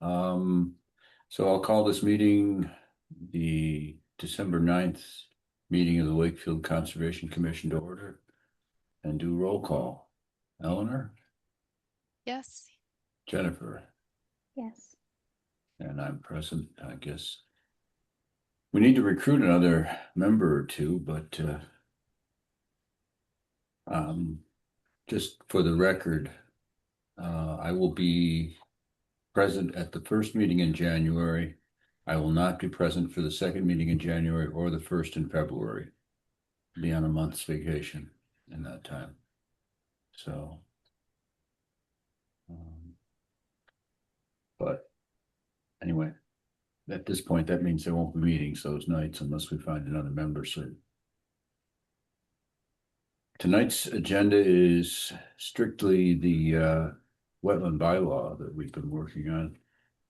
So I'll call this meeting the December 9th meeting of the Wakefield Conservation Commission to order and do roll call. Eleanor, Yes. Jennifer, Yes. and I'm present, I guess. We need to recruit another member or two, but just for the record, I will be present at the first meeting in January. I will not be present for the second meeting in January or the first in February. Be on a month's vacation in that time. So, but anyway, at this point, that means there won't be meetings those nights unless we find another member soon. Tonight's agenda is strictly the wetland bylaw that we've been working on.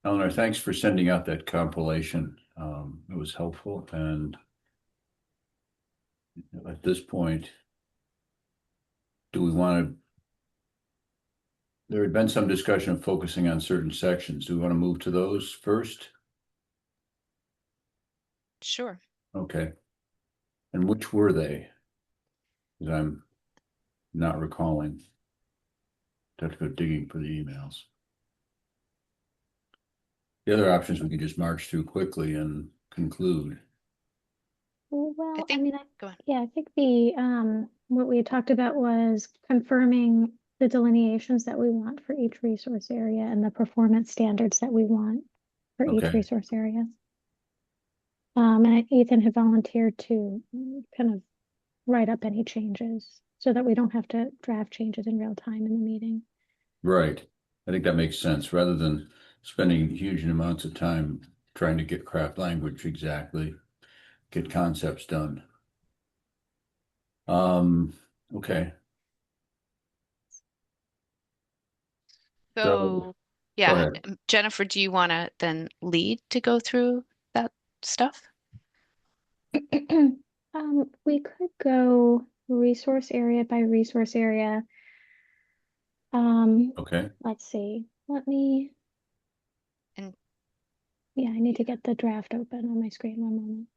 Eleanor, thanks for sending out that compilation. It was helpful, and at this point, do we want to? There had been some discussion of focusing on certain sections. Do we want to move to those first? Sure. Okay. And which were they? Because I'm not recalling. Have to go digging for the emails. The other options we could just march through quickly and conclude. Well, I think, mean, go on. yeah, I think what we had talked about was confirming the delineations that we want for each resource area and the performance standards that we want for each Okay. resource area. And Ethan had volunteered to kind of write up any changes so that we don't have to draft changes in real time in the meeting. Right. I think that makes sense. Rather than spending huge amounts of time trying to get craft language exactly, get concepts done. Okay. So So, go yeah, ahead. Jennifer, do you want to then lead to go through that stuff? We could go resource area by resource area. Okay. Let's see. Let me, And yeah, I need to get the draft open on my screen. One moment.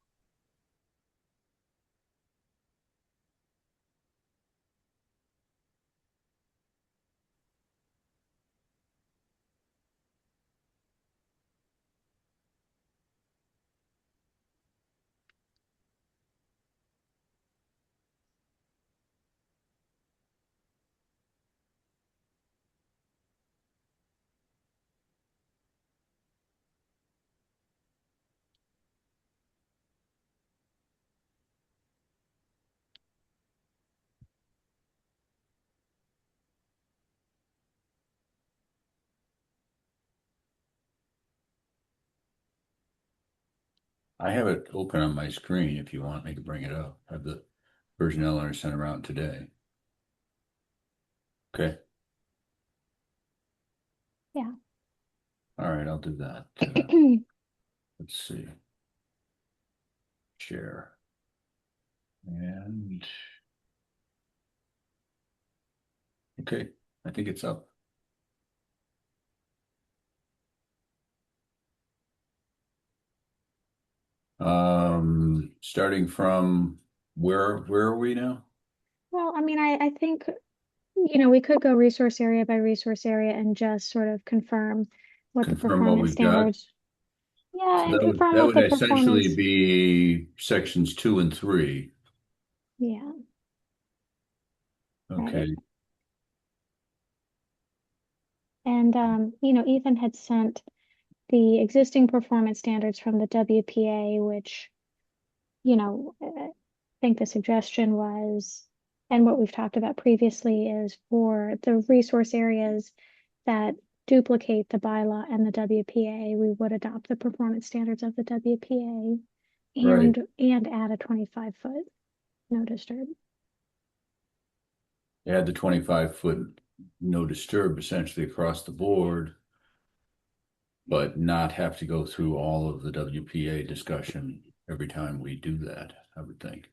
I have it open on my screen if you want me to bring it up. I have the version Eleanor sent around today. Okay. Yeah. All right, I'll do that. Let's see. Share. And okay, I think it's up. Starting from where are we now? Well, I mean, I think, we could go resource area by resource area and just sort of confirm what the Confirm what performance we've got. standards. Yeah, So and confirm that what would the essentially performance. be sections 2 and 3. Yeah, right. Okay, And Ethan had sent the existing performance standards from the WPA, which, I think the suggestion was, and what we've talked about previously is for the resource areas that duplicate the bylaw and the WPA, we would adopt the performance standards of the WPA right. and add a 25-foot no disturb. Add the 25-foot no disturb essentially across the board, but not have to go through all of the WPA discussion every time we do that, I would think.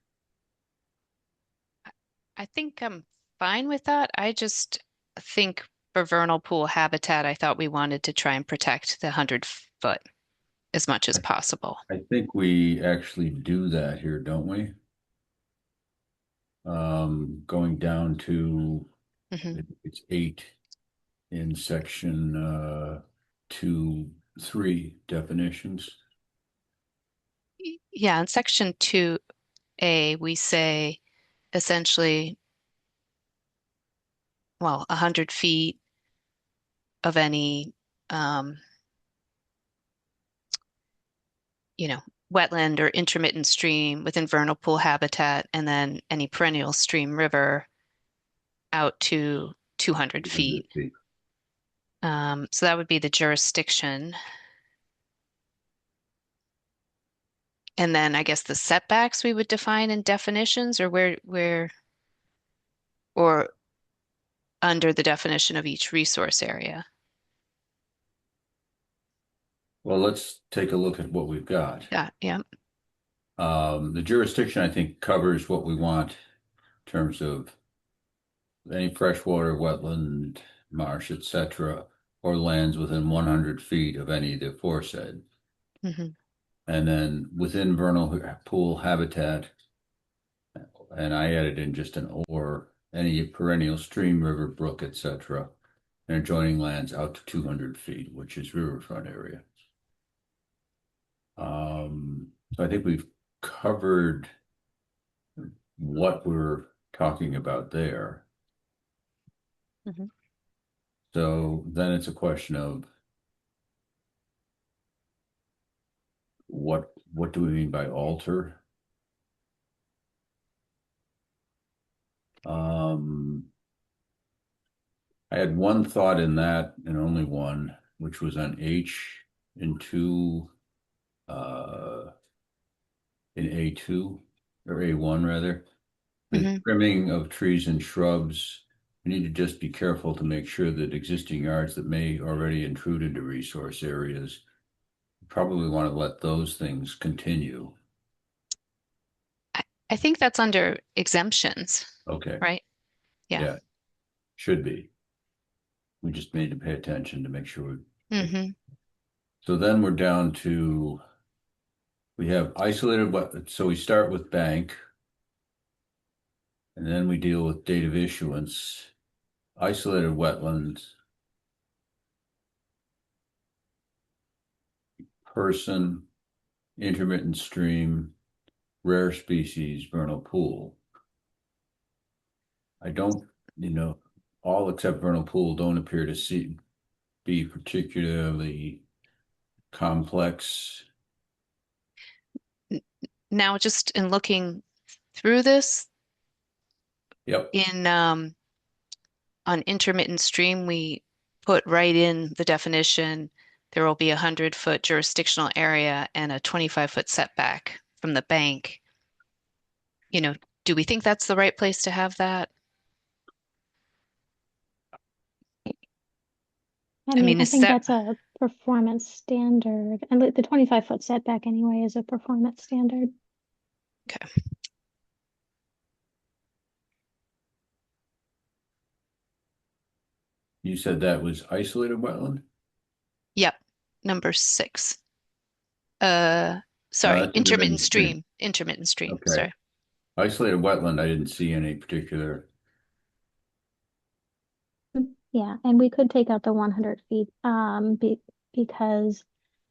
I think I'm fine with that. I just think for vernal pool habitat, I thought we wanted to try and protect the 100 foot as much as possible. I think we actually do that here, don't we? Going down to, Mhm. it's 8 in section 2, 3 definitions. Yeah, in section 2A, we say essentially, well, 100 feet of any, um, you know, wetland or intermittent stream within vernal pool habitat, and then any perennial stream river out to 200 200 feet. feet. So that would be the jurisdiction. And then I guess the setbacks we would define in definitions, or or under the definition of each resource area. Well, let's take a look at what we've got. Yeah, yeah. The jurisdiction, I think, covers what we want in terms of any freshwater, wetland, marsh, etc., or lands within 100 feet of any of the aforesaid. Hmm. And then within vernal pool habitat, and I added in just an or, any perennial stream, river, brook, etc., and adjoining lands out to 200 feet, which is riverfront area. So I think we've covered what we're talking about there. Hmm. So then it's a question of what do we mean by alter? I had one thought in that and only one, which was on H in 2, in A2 or A1 rather. The Hmm. trimming of trees and shrubs, we need to just be careful to make sure that existing yards that may already intrude into resource areas, probably want to let those things continue. I think that's under exemptions, Okay, right? Yeah. yeah, should be. We just need to pay attention to make sure we. Hmm. So then we're down to, we have isolated so we start with bank, and then we deal with date of issuance, isolated wetlands, person, intermittent stream, rare species, vernal pool. I don't, all except vernal pool don't appear to be particularly complex. Now, just in looking through this, Yep. in on intermittent stream, we put right in the definition, there will be a 100 foot jurisdictional area and a 25 foot setback from the bank. Do we think that's the right place to have that? I I mean, mean, I is think that that's a performance standard. And the 25-foot setback anyway is a performance standard. okay? You said that was isolated wetland? Yep, number 6. No, Sorry, that's intermittent stream. Intermittent stream, Okay. sorry. Isolated wetland, I didn't see any particular. Yeah, and we could take out the 100 feet because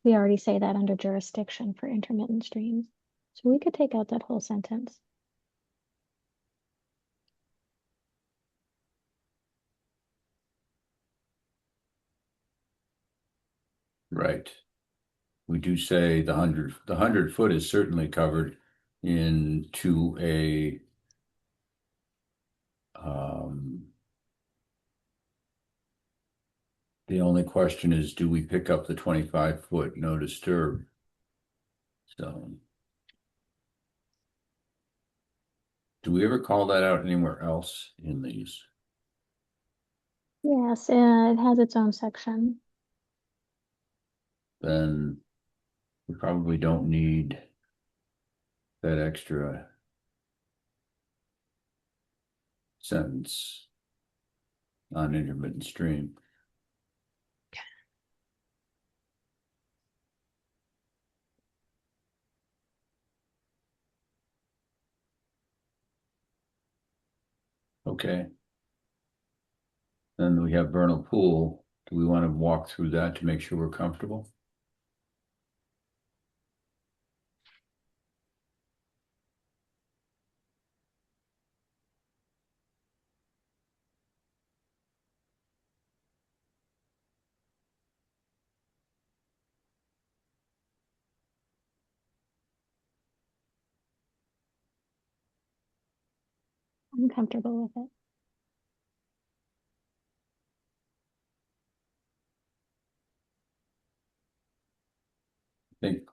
we already say that under jurisdiction for intermittent streams. So we could take out that whole sentence. Right. We do say the hundred foot is certainly covered into a the only question is, do we pick up the 25-foot no disturb zone? Do we ever call that out anywhere else in these? Yes, it has its own section. Then we probably don't need that extra sentence. on intermittent stream. Okay. Then we have vernal pool. Do we want to walk through that to make sure we're comfortable? I'm comfortable with it. I think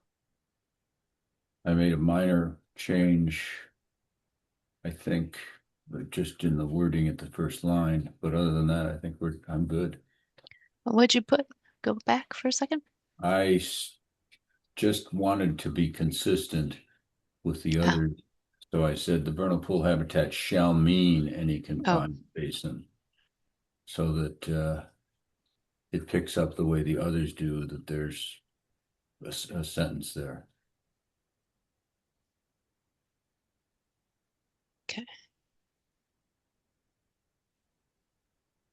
I made a minor change, I think, but just in the wording at the first line. But other than that, I think I'm good. What'd you put? Go back for a second. I just wanted to be consistent with the Ah, other. So I said the vernal pool habitat shall mean any oh, confined basin, so that it picks up the way the others do, that there's a sentence there. okay.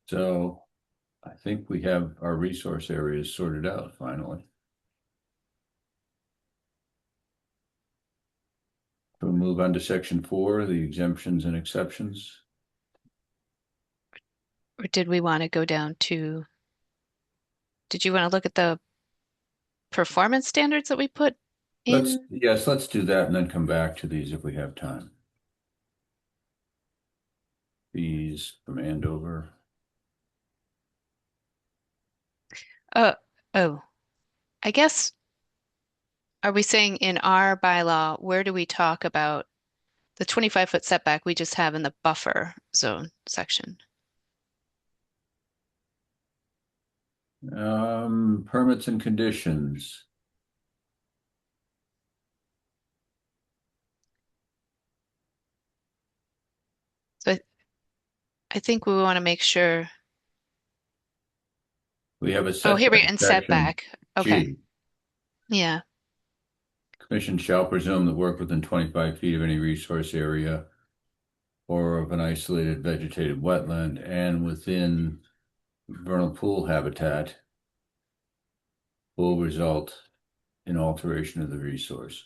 So I think we have our resource areas sorted out finally. We'll move on to section 4, the exemptions and exceptions. Or did we want to go down to, did you want to look at the performance standards that we put in? Let's do that and then come back to these if we have time. Fees from Andover. Uh, oh, I guess, are we saying in our bylaw, where do we talk about the 25-foot setback we just have in the buffer zone section? Permits and conditions. So I think we want to make sure. We have a Oh, here we setback go, in section, setback. Okay. G. Yeah. Commission shall presume that work within 25 feet of any resource area or of an isolated vegetated wetland and within vernal pool habitat will result in alteration of the resource.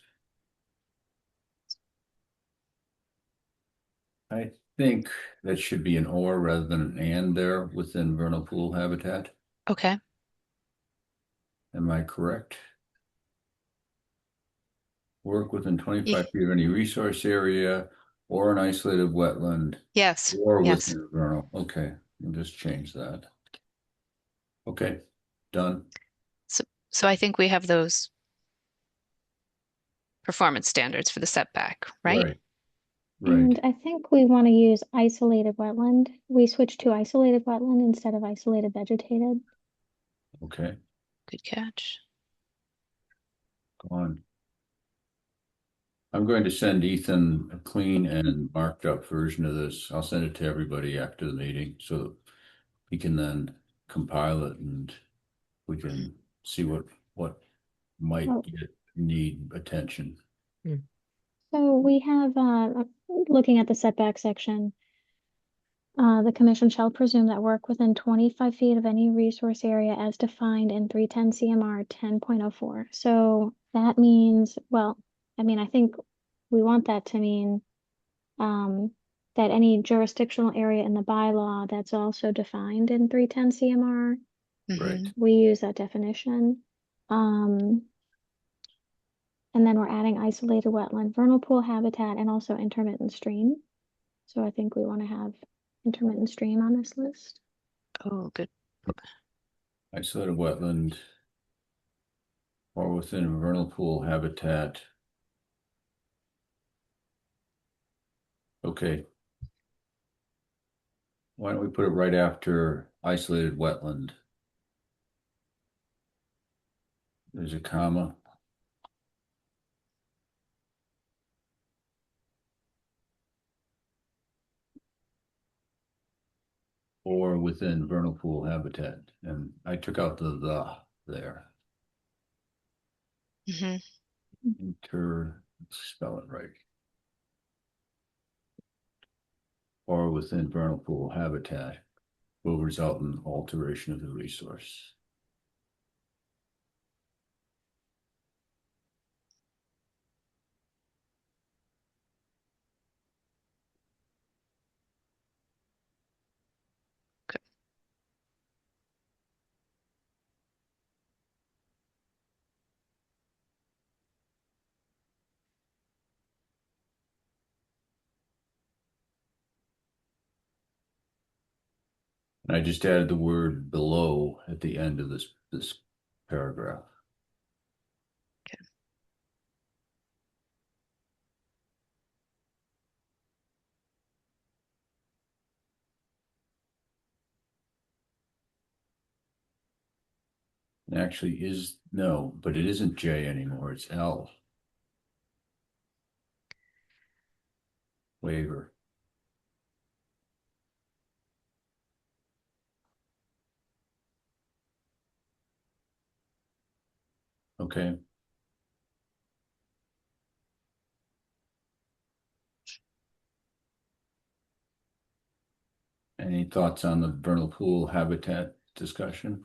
I think that should be an or rather than an and there within vernal pool habitat. Okay. Am I correct? Work within 25 Ye- feet of any resource area or an isolated wetland Yes. or Yes. within a vernal. Okay, we'll just change that. Okay, done. So I think we have those performance standards for the setback, right? Right, right. And I think we want to use isolated wetland. We switched to isolated wetland instead of isolated vegetated. Okay, Good catch. go on. I'm going to send Ethan a clean and marked up version of this. I'll send it to everybody after the meeting so that he can then compile it and we can see what might Oh, need attention. so we have, looking at the setback section, the commission shall presume that work within 25 feet of any resource area as defined in 310 CMR 10.04. So that means, well, I mean, I think we want that to mean that any jurisdictional area in the bylaw that's also defined in 310 CMR, Hmm. Right. we use that definition. And then we're adding isolated wetland, vernal pool habitat, and also intermittent stream. So I think we want to have intermittent stream on this list. Oh, good. Isolated wetland or within a vernal pool habitat. Okay. Why don't we put it right after isolated wetland? There's a comma. or within vernal pool habitat. And I took out the there. Mhm. Let's spell it right. Or within vernal pool habitat will result in alteration of the resource. Okay. And I just added the word below at the end of this paragraph. It actually is no, but it isn't J anymore. It's L. Waiver. Okay. Any thoughts on the vernal pool habitat discussion?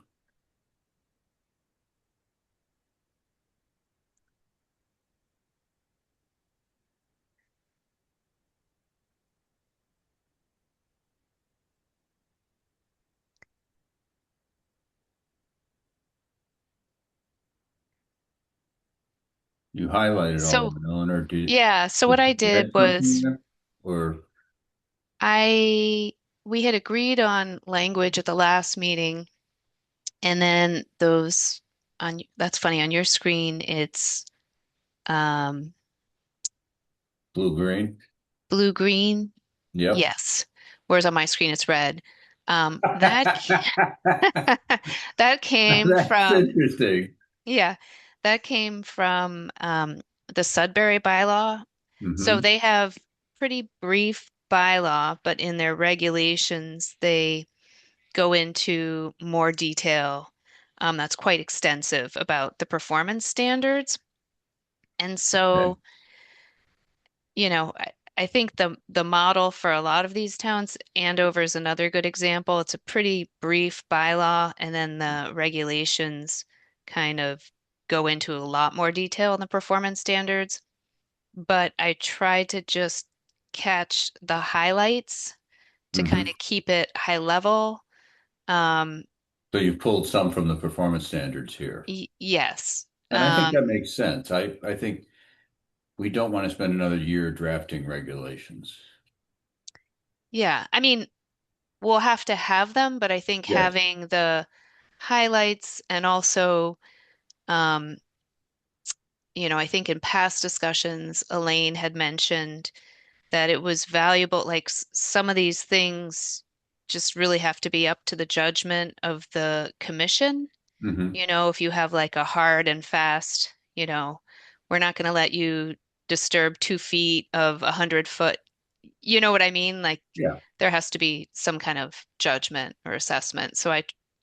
You highlighted all So of it, Eleanor. yeah, so Did what I you did add something was there? Or I we had agreed on language at the last meeting, and then those on that's funny on your screen it's um blue green? blue green. Yep. Yes. Whereas on my screen it's red. That that came That's from interesting. yeah, that came from the Sudbury bylaw. So Hmm. they have pretty brief bylaw, but in their regulations they go into more detail. That's quite extensive about the performance standards. And Okay. so, I think the model for a lot of these towns, Andover is another good example. It's a pretty brief bylaw, and then the regulations kind of go into a lot more detail in the performance standards. But I try to just catch the highlights to kind Hmm. of keep it high level. Um, So you pulled some from the performance standards here. yes. And I think that makes sense. I think we don't want to spend another year drafting regulations. Yeah. I mean, we'll have to have them, but I think Yes. having the highlights and also, um, I think in past discussions, Elaine had mentioned that it was valuable, like some of these things just really have to be up to the judgment of the commission. Hmm. If you have like a hard and fast, we're not going to let you disturb 2 feet of 100 foot. You know what I mean? Like Yeah. there has to be some kind of judgment or assessment. So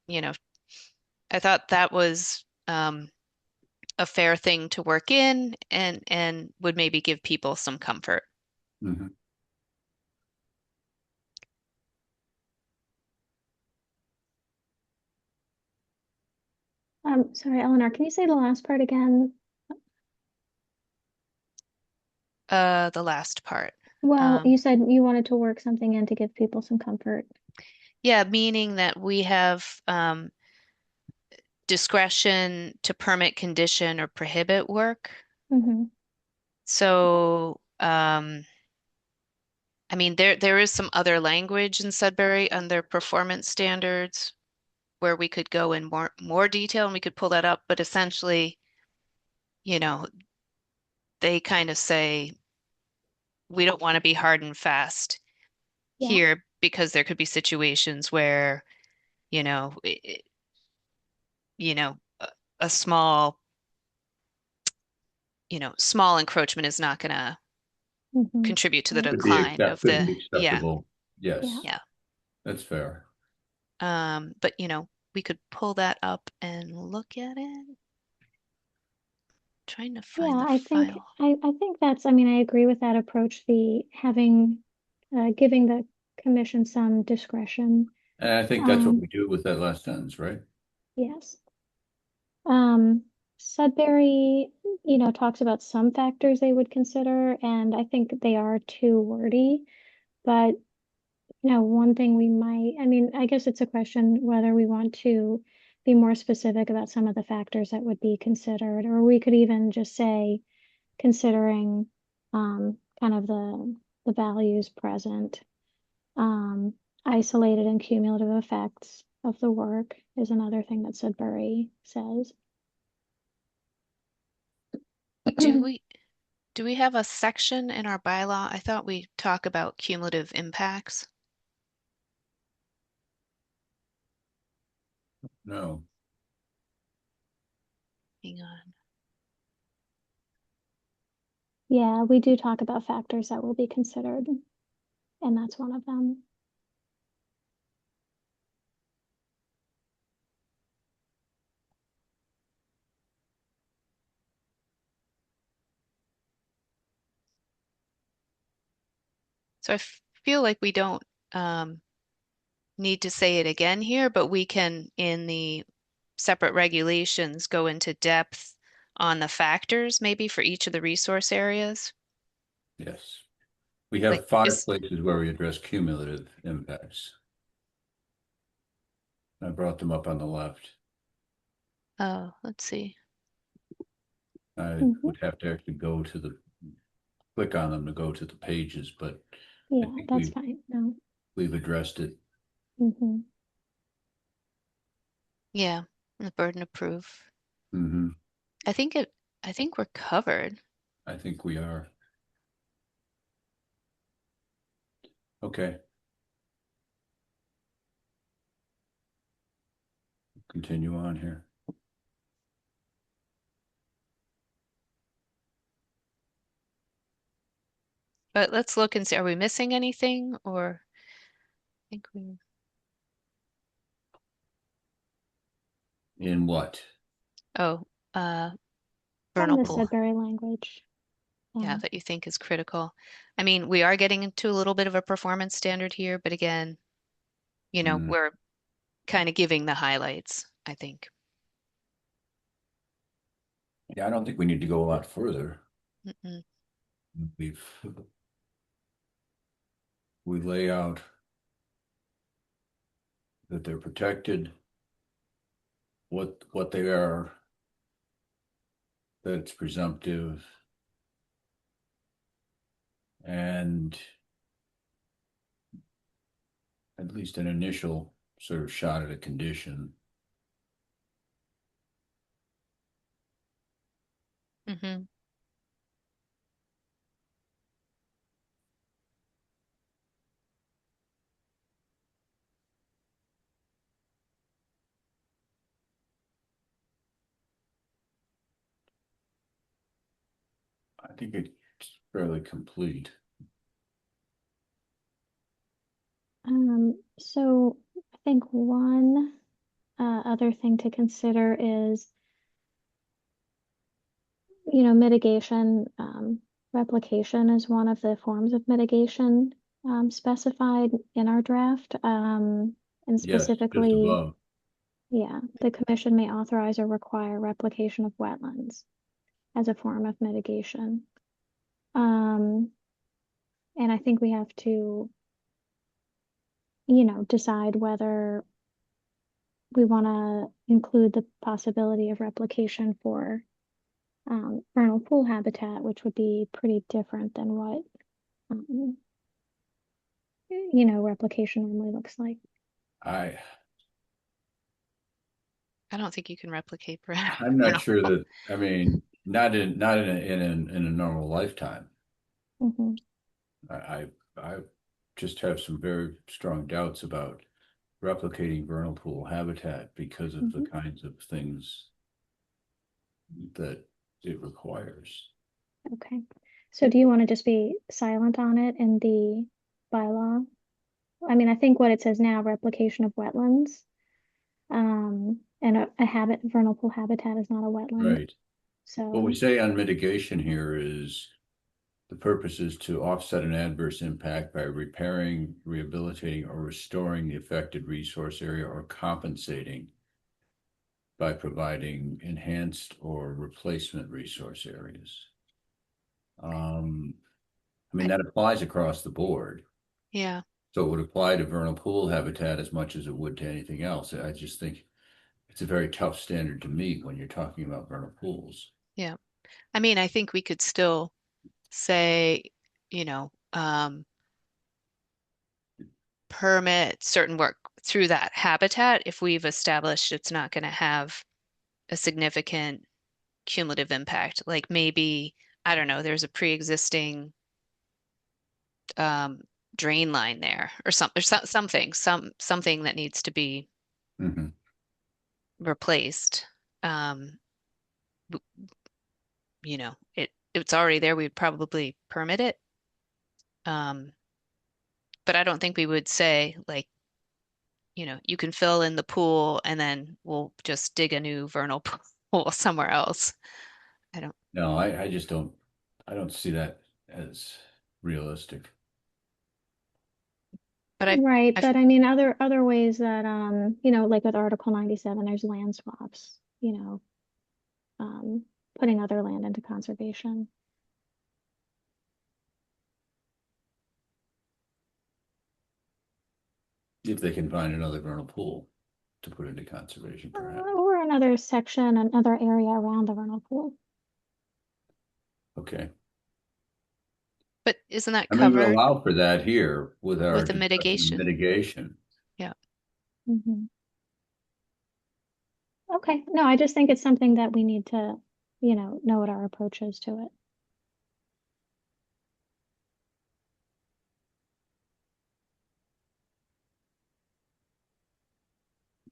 you know, I thought that was a fair thing to work in and would maybe give people some comfort. Hmm. Sorry, Eleanor, can you say the last part again? The last part. Well, Um, you said you wanted to work something in to give people some comfort. yeah, meaning that we have discretion to permit, condition, or prohibit work. Hmm. So, I mean, there is some other language in Sudbury under performance standards where we could go in more detail and we could pull that up. But essentially, you know, they kind of say we don't want to be hard and fast Yeah. here because there could be situations where, you know, a small, small encroachment is not going to Hmm. contribute to the Right. Could be decline of could the, be yeah, acceptable. Yeah. Yes, yeah. that's fair. But we could pull that up and look at it. Trying to find Yeah, the I think file. I think that's, I mean, I agree with that approach, the having giving the commission some discretion. And I think that's what Um, we do with that last sentence, right? yes. Um, Sudbury, talks about some factors they would consider, and I think they are too wordy. But, one thing we might, I mean, I guess it's a question whether we want to be more specific about some of the factors that would be considered, or we could even just say, considering kind of the values present. Um, Isolated and cumulative effects of the work is another thing that Sudbury says. Do we do we have a section in our bylaw? I thought we talk about cumulative impacts. No, Hang on. Yeah, we do talk about factors that will be considered, and that's one of them. So I feel like we don't um, need to say it again here, but we can, in the separate regulations, go into depth on the factors maybe for each of the resource areas. yes. We Like have five just, places where we address cumulative impacts. I brought them up on the left. oh, let's see. I Mhm. would have to actually click on them to go to the pages, but I Yeah, think that's fine. No. we've addressed it. Hmm. Yeah, the burden of proof. Hmm. I think it, I think we're covered. I think we are. Okay, continue on here. But let's look and see, are we missing anything or I think we, In what? oh, uh, From vernal the pool. Sudbury language. Yeah, Um, that you think is critical. I mean, we are getting into a little bit of a performance standard here, but again, Mm, we're kind of giving the highlights, I think. yeah, I don't think we need to go a lot further. Mm-mm. We've we lay out that they're protected, what they are, that it's presumptive, and at least an initial sort of shot at a condition. Mm-hmm. I think it's fairly complete. so I think one other thing to consider is, mitigation. Replication is one of the forms of mitigation specified in our draft. And Yes, just specifically, above. yeah, the commission may authorize or require replication of wetlands as a form of mitigation. Um, and I think we have to, decide whether we want to include the possibility of replication for vernal pool habitat, which would be pretty different than what, um, replication normally looks like. I I don't think you can replicate I'm not vernal sure pool. that, I mean, not in a normal lifetime. Hmm. I just have some very strong doubts about replicating vernal pool habitat because of the Hmm. kinds of things that it requires. Okay. So do you want to just be silent on it in the bylaw? I mean, I think what it says now, replication of wetlands. And vernal pool habitat is not a wetland. Right. What we So, say on mitigation here is the purpose is to offset an adverse impact by repairing, rehabilitating, or restoring the affected resource area or compensating by providing enhanced or replacement resource areas. I mean, I- that applies across the board. Yeah, So it would apply to vernal pool habitat as much as it would to anything else. I just think it's a very tough standard to meet when you're talking about vernal pools. yeah. I mean, I think we could still say, you know, permit certain work through that habitat if we've established it's not going to have a significant cumulative impact. Like maybe, I don't know, there's a pre-existing um, drain line there or something that needs to be Mhm. replaced. Um, w- it's already there. We'd probably permit it. Um, but I don't think we would say like, you can fill in the pool and then we'll just dig a new vernal pool somewhere else. I don't, No, I just I don't see that as realistic. but right. I, But I mean, other ways that, like with Article 97, there's land swaps, um, putting other land into conservation. If they can find another vernal pool to put into conservation, perhaps. Or another section, another area around the vernal pool. Okay. but isn't that I mean, we covered allow for that here with our with the discussion of mitigation? mitigation. Yeah. Mhm. Okay. No, I just think it's something that we need to, know what our approach is to it.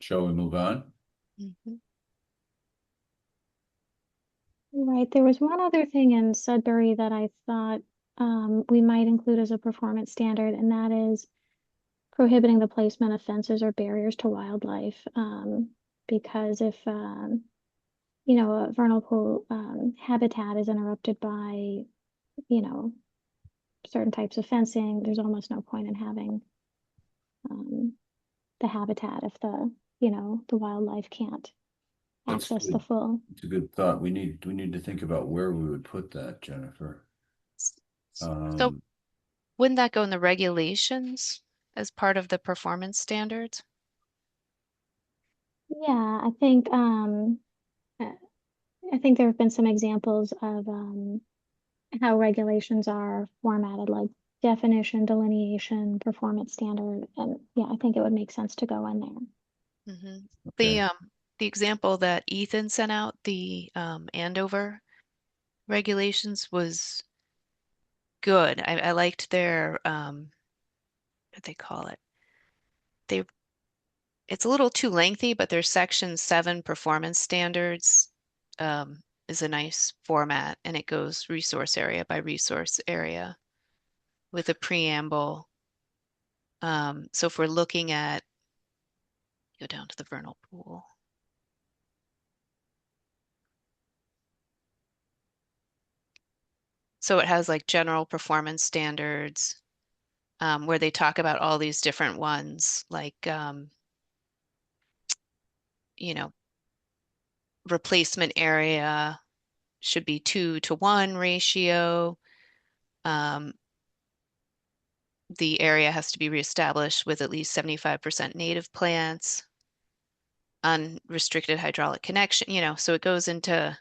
Shall we move on? Mhm. Right. There was one other thing in Sudbury that I thought we might include as a performance standard, and that is prohibiting the placement of fences or barriers to wildlife. Because if a vernal pool habitat is interrupted by, you know, certain types of fencing, there's almost no point in having um, the habitat if the wildlife can't That's access the good. full. It's a good thought. We need to think about where we would put that, Jennifer. So Um, wouldn't that go in the regulations as part of the performance standards? Yeah, uh, I think there have been some examples of how regulations are formatted, like definition, delineation, performance standard, and yeah, I think it would make sense to go in there. Hmm. The okay. the example that Ethan sent out, the Andover regulations was good. I liked their what they call it. They it's a little too lengthy, but their section 7 performance standards is a nice format, and it goes resource area by resource area with a preamble. So if we're looking at go down to the vernal pool. So it has like general performance standards where they talk about all these different ones, like you know, replacement area should be 2-to-1 ratio. Um, the area has to be reestablished with at least 75% native plants, unrestricted hydraulic connection, so it goes into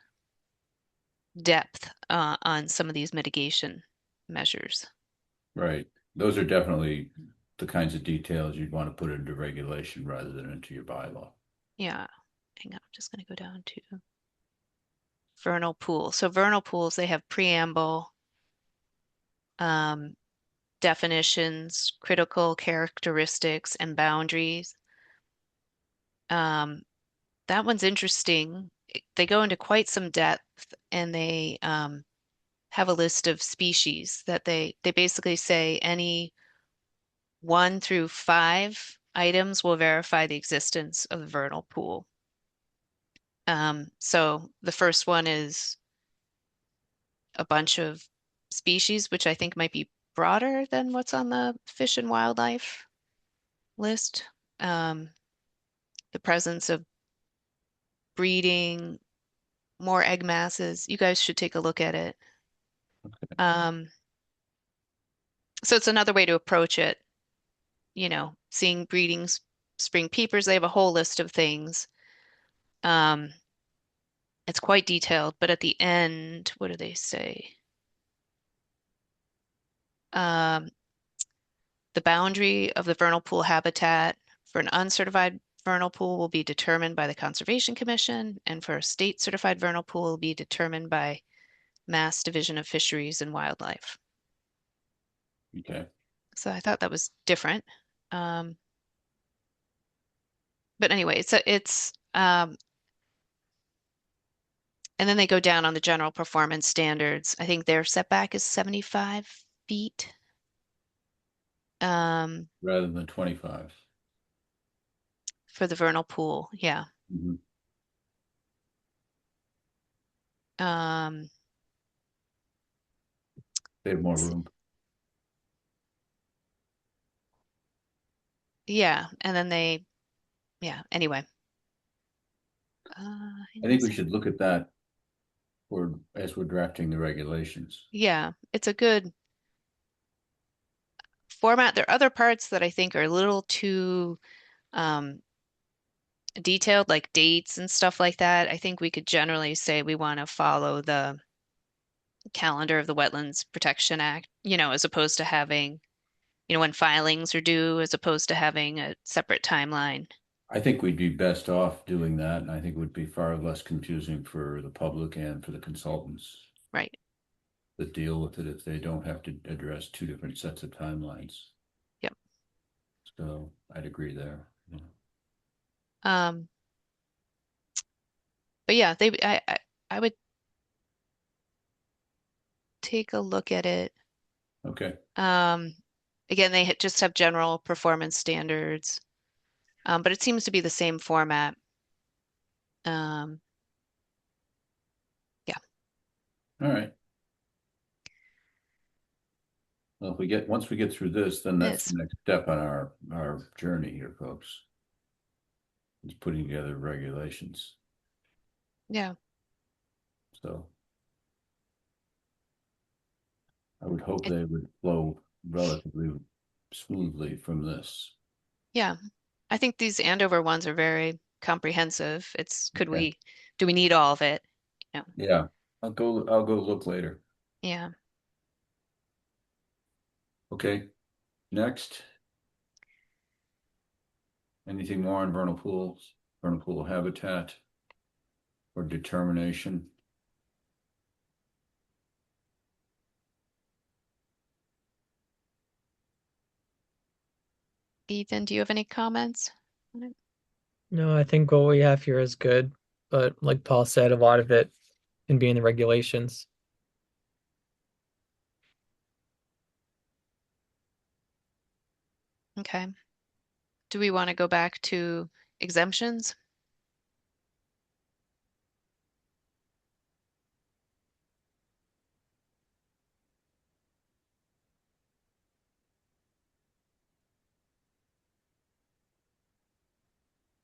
depth on some of these mitigation measures. Right. Those are definitely the kinds of details you'd want to put into regulation rather than into your bylaw. Yeah, hang on, I'm just going to go down to vernal pool. So vernal pools, they have preamble, um, definitions, critical characteristics, and boundaries. Um, that one's interesting. They go into quite some depth and they have a list of species that they basically say any 1 through 5 items will verify the existence of the vernal pool. So the first one is a bunch of species, which I think might be broader than what's on the fish and wildlife list. The presence of breeding, more egg masses. You guys should take a look at it. Um, so it's another way to approach it, seeing breedings, spring peepers. They have a whole list of things. Um, it's quite detailed, but at the end, what do they say? Um, the boundary of the vernal pool habitat for an uncertified vernal pool will be determined by the Conservation Commission, and for a state certified vernal pool will be determined by Mass Division of Fisheries and Wildlife. Okay. So I thought that was different. Um, but anyway, and then they go down on the general performance standards. I think their setback is 75 feet. Rather than 25. For the vernal pool, yeah. Mhm. Um, They have more room. yeah, and then yeah, anyway. I think we should look at that as we're drafting the regulations. Yeah, it's a good format. There are other parts that I think are a little too um, detailed, like dates and stuff like that. I think we could generally say we want to follow the calendar of the Wetlands Protection Act, as opposed to having, when filings are due, as opposed to having a separate timeline. I think we'd be best off doing that, and I think it would be far less confusing for the public and for the consultants Right. that deal with it if they don't have to address two different sets of timelines. Yep. So I'd agree there. Yeah. Um, but yeah, I would take a look at it. Okay. Um, again, they just have general performance standards, but it seems to be the same format. Um, yeah. All right. Well, once we get through this, then that's Yes. the next step on our journey here, folks. Is putting together regulations. Yeah. So I would hope It, they would flow relatively smoothly from this. yeah. I think these Andover ones are very comprehensive. Okay. Do we need all of it? Yeah. I'll go look later. Yeah. Okay. Next. Anything more on vernal pools, vernal pool habitat or determination? Ethan, do you have any comments on it? No, I think what we have here is good, but like Paul said, a lot of it can be in the regulations. Okay. Do we want to go back to exemptions?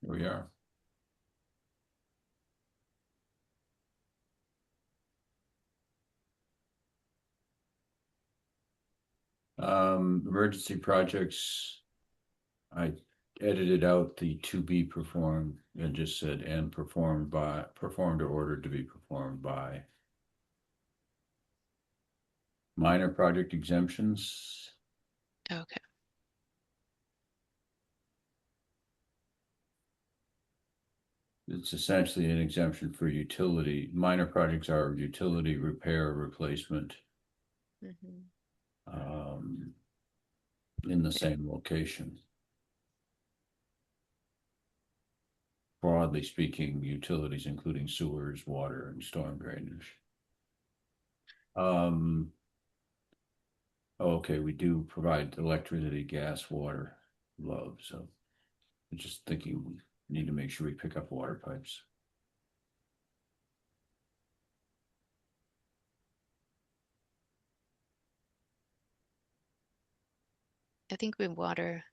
Here we are. Emergency projects. I edited out the to be performed and just said and performed or ordered to be performed by. Minor project exemptions. Okay. It's essentially an exemption for utility. Minor projects are utility repair, replacement, Mhm. in the same location. Broadly speaking, utilities including sewers, water, and storm drainage. Oh, okay, we do provide electricity, gas, water, love, so I'm just thinking we need to make sure we pick up water pipes. I think we water.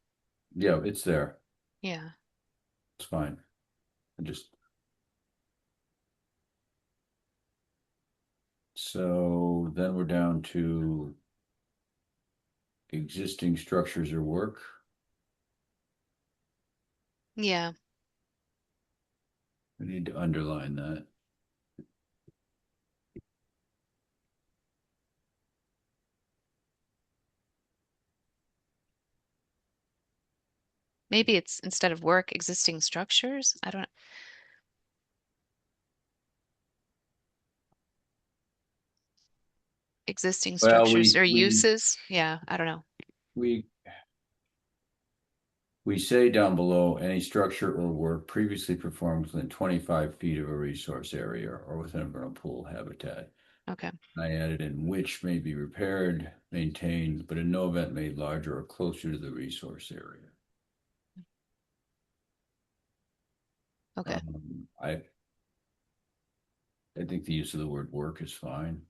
Yeah, it's there. Yeah. It's fine. I just. So then we're down to existing structures or work. Yeah. We need to underline that. Maybe it's instead of work, existing structures. I don't, existing Well, structures or uses. Yeah, I don't know. we we say down below, any structure or work previously performed within 25 feet of a resource area or within a vernal pool habitat. Okay. I added in which may be repaired, maintained, but in no event made larger or closer to the resource area. Okay. I think the use of the word work is fine.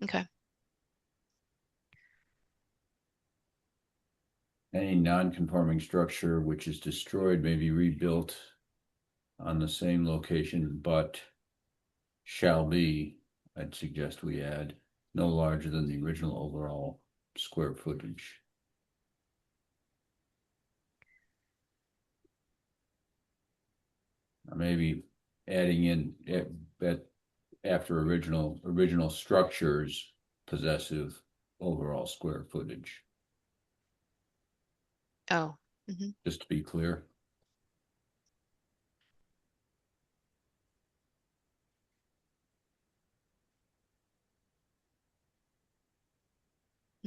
Okay. Any non-conforming structure which is destroyed may be rebuilt on the same location, but shall be, I'd suggest we add, no larger than the original overall square footage. Maybe adding in at after original structures possessive overall square footage, Oh. Hmm. just to be clear.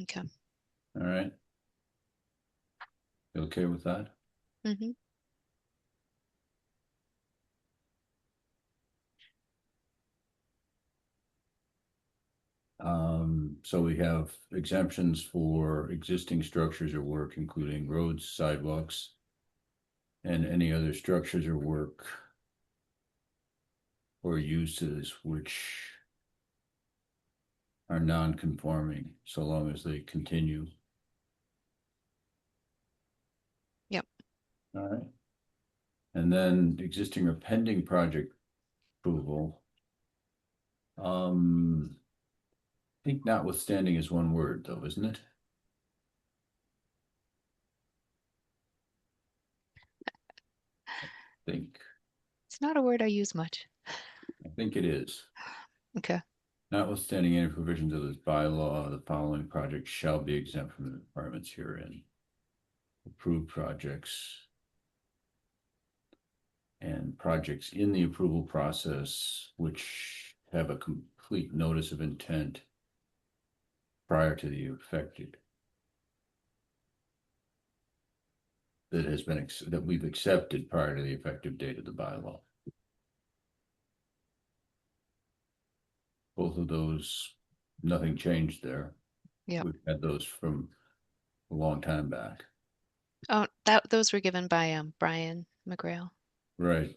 Okay. All right. You okay with that? Hmm. So we have exemptions for existing structures or work, including roads, sidewalks, and any other structures or work or uses which are non-conforming, so long as they continue. Yep. All right. And then existing or pending project approval. I think notwithstanding is one word though, isn't it? Think, It's not a word I use much. I think it is. Okay. Notwithstanding any provisions of this bylaw, the following projects shall be exempt from the requirements herein. Approved projects and projects in the approval process which have a complete notice of intent prior to the effective that we've accepted prior to the effective date of the bylaw. Both of those, nothing changed there. Yep. We've had those from a long time back. Oh, those were given by Brian McGrail. Right.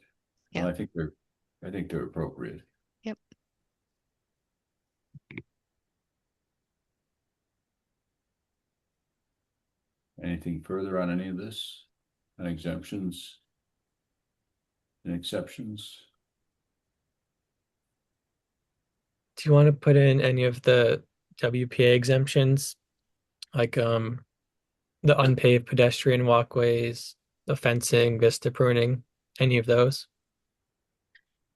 Well, Yeah. I think they're appropriate. Yep. Anything further on any of this? On exemptions and exceptions? Do you want to put in any of the WPA exemptions, like the unpaved pedestrian walkways, the fencing, vista pruning, any of those?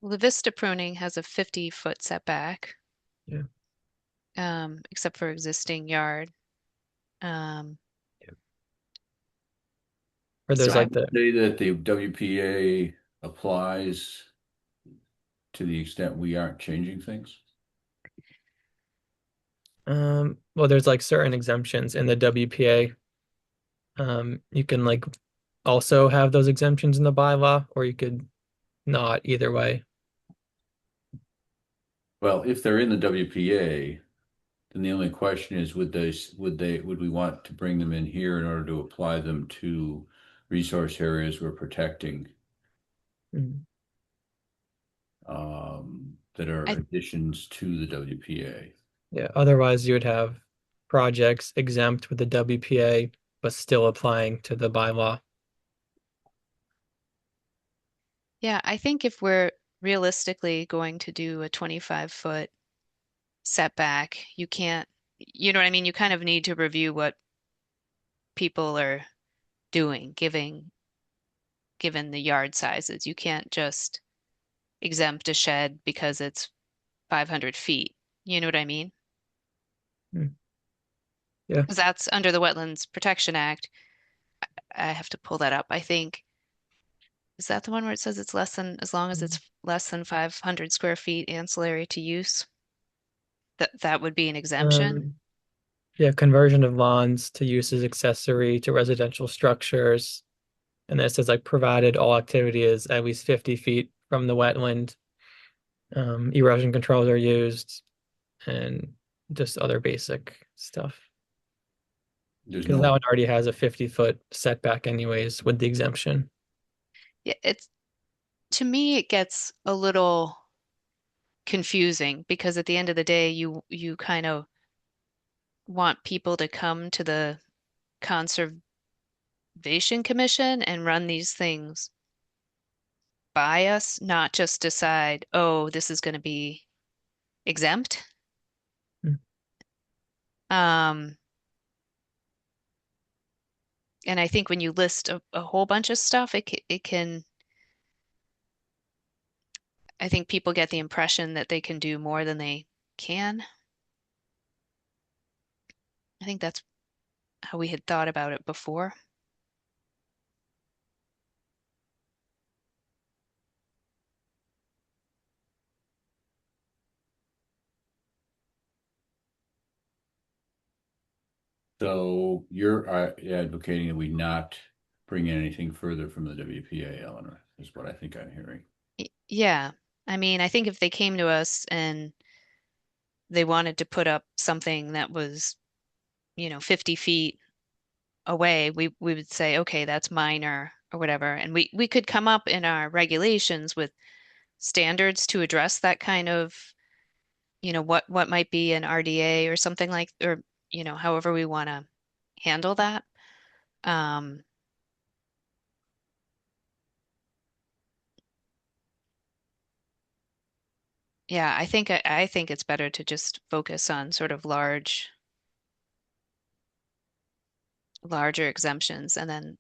Well, the vista pruning has a 50-foot setback, Yeah. except for existing yard. Um, Or so there's I, like the Say that the WPA applies to the extent we aren't changing things. well, there's like certain exemptions in the WPA. You can like also have those exemptions in the bylaw, or you could not, either way. Well, if they're in the WPA, then the only question is, would we want to bring them in here in order to apply them to resource areas we're protecting? Mm. That are I additions to the WPA. Yeah, otherwise you would have projects exempt with the WPA, but still applying to the bylaw. Yeah, I think if we're realistically going to do a 25-foot setback, you know what I mean? You kind of need to review what people are doing, given the yard sizes. You can't just exempt a shed because it's 500 feet. You know what I mean? Mm. Yeah. Because that's under the Wetlands Protection Act. I have to pull that up. I think, is that the one where it says it's less than, as long as it's less than 500 square feet ancillary to use? That would be an exemption. Um, yeah, conversion of lawns to uses accessory to residential structures. And then it says like provided all activity is at least 50 feet from the wetland. Erosion controls are used and just other basic stuff. There's Because that no, one already has a 50-foot setback anyways with the exemption. Yeah, to me, it gets a little confusing because at the end of the day, you kind of want people to come to the Conservation Commission and run these things by us, not just decide, oh, this is going to be exempt. Mm. Um, and I think when you list a whole bunch of stuff, it can, I think people get the impression that they can do more than they can. I think that's how we had thought about it before. so you're advocating that we not bring in anything further from the WPA, Eleanor, is what I think I'm hearing. Yeah. I mean, I think if they came to us and they wanted to put up something that was, 50 feet away, we would say, okay, that's minor or whatever. And we could come up in our regulations with standards to address that kind of, what might be an RDA or something like, or, however we want to handle that. Um, yeah, I think it's better to just focus on sort of larger exemptions and then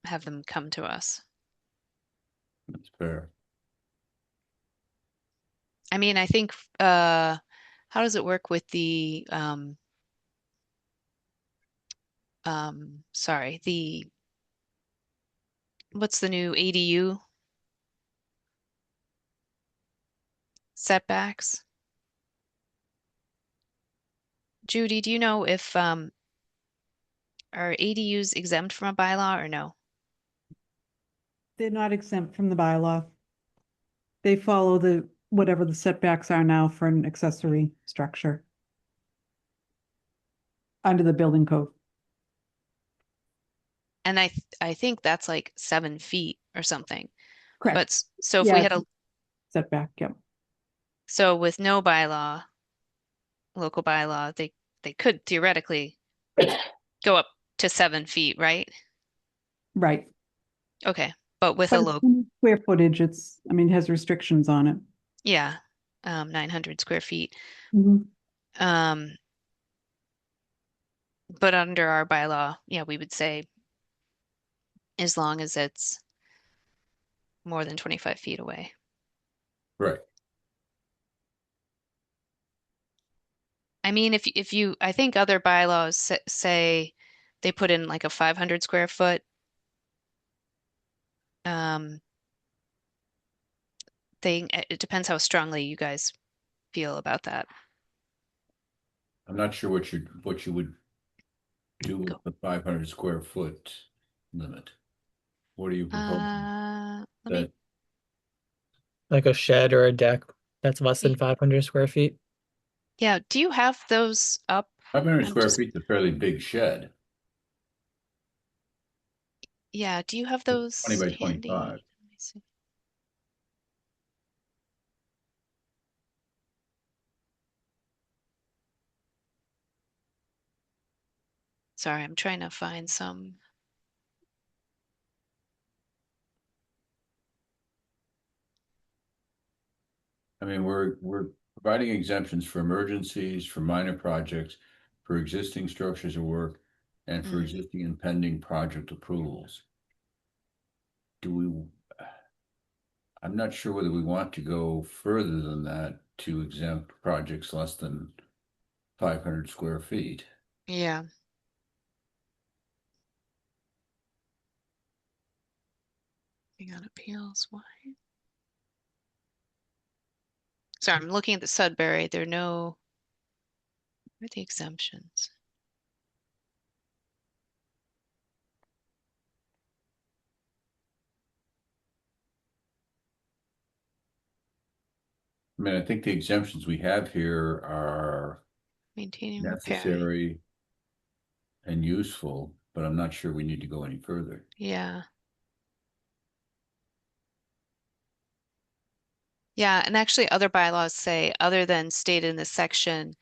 have them come to us. That's fair. I mean, I think how does it work with the sorry, the what's the new ADU setbacks? Judy, do you know if are ADUs exempt from a bylaw or no? They're not exempt from the bylaw. They follow whatever the setbacks are now for an accessory structure under the building code. And I think that's like 7 feet or something. But Correct. so if we Yeah, had a setback, yep. so with no bylaw, local bylaw, they could theoretically go up to 7 feet, right? Right. Okay. But with a But it's low, square footage, I mean, it has restrictions on it. yeah, 900 square feet. Mhm. Um, but under our bylaw, yeah, we would say as long as it's more than 25 feet away. Right. I mean, I think other bylaws say they put in like a 500 square foot um, thing. It depends how strongly you guys feel about that. I'm not sure what you would do with Go. the 500 square foot limit. What are you proposing? Let me, That Like a shed or a deck that's less than 500 square feet. Yeah, do you have those up? 500 I'm square just, feet is a fairly big shed. yeah, do you have It's those 20 by handy? 25. Let me see. Sorry, I'm trying to find some. I mean, we're providing exemptions for emergencies, for minor projects, for existing structures of work, and for Mm, existing and pending project approvals. Do we, I'm not sure whether we want to go further than that to exempt projects less than 500 square feet. yeah. Hang on, appeals. Why? Sorry, I'm looking at the Sudbury. There are no, where are the exemptions? I mean, I think the exemptions we have here are Maintaining, repairing. necessary and useful, but I'm not sure we need to go any further. Yeah. Yeah, and actually other bylaws say, other than stated in this section,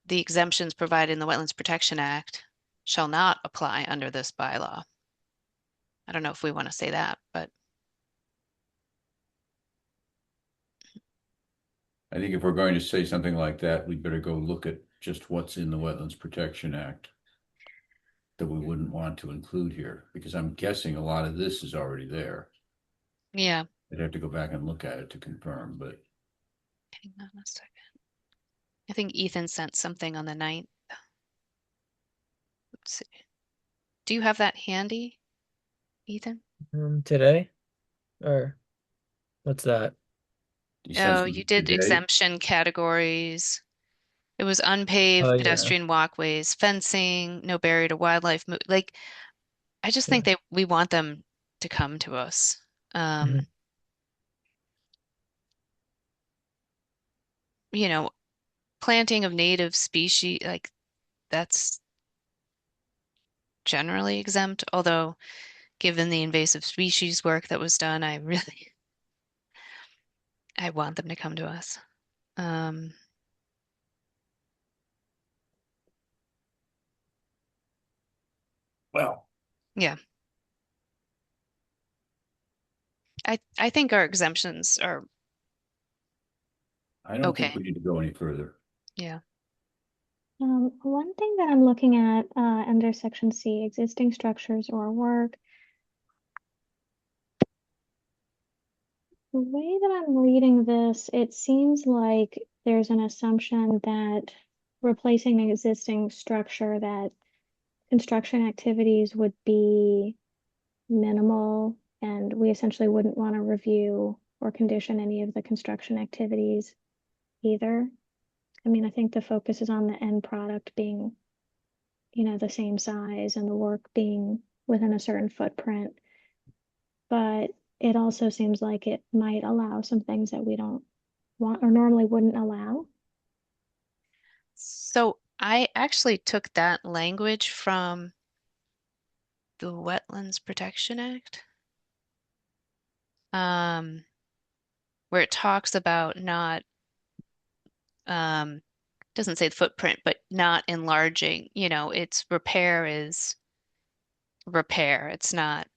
the exemptions provided in the Wetlands Protection Act shall not apply under this bylaw. I don't know if we want to say that, but I think if we're going to say something like that, we'd better go look at just what's in the Wetlands Protection Act that we wouldn't want to include here, because I'm guessing a lot of this is already there. yeah. I'd have to go back and look at it to confirm, but Hang on a second. I think Ethan sent something on the 9th. Let's see. Do you have that handy, Ethan? Today? Or what's that? you sent Oh, you something did today? exemption categories. It was Oh unpaved yeah. pedestrian walkways, fencing, no barrier to wildlife. Like, I just Yeah. think we want them to come to us. Mhm. You know, planting of native species, like that's generally exempt, although given the invasive species work that was done, I really I want them to come to us. Um, Well, yeah. I think our exemptions are I don't think okay. we need to go any further. Yeah. One thing that I'm looking at under section C, existing structures or work, the way that I'm reading this, it seems like there's an assumption that replacing an existing structure, that construction activities would be minimal, and we essentially wouldn't want to review or condition any of the construction activities either. I mean, I think the focus is on the end product being, the same size and the work being within a certain footprint. But it also seems like it might allow some things that we don't want or normally wouldn't allow. So I actually took that language from the Wetlands Protection Act, um, where it talks about not, doesn't say the footprint, but not enlarging, its repair is repair. It's not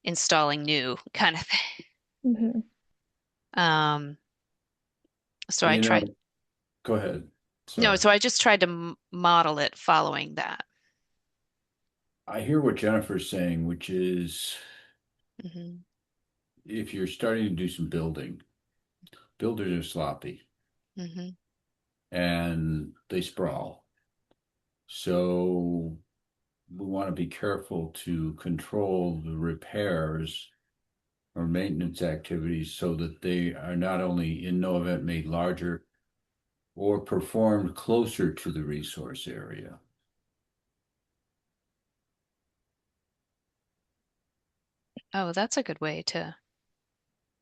installing new kind of thing. Mhm. Um, so I You tried, know, go ahead. no, Sorry. so I just tried to model it following that. I hear what Jennifer's saying, which is Hmm. if you're starting to do some building, builders are sloppy Hmm. and they sprawl. So we want to be careful to control the repairs or maintenance activities so that they are not only in no event made larger or performed closer to the resource area. Oh, that's a good way to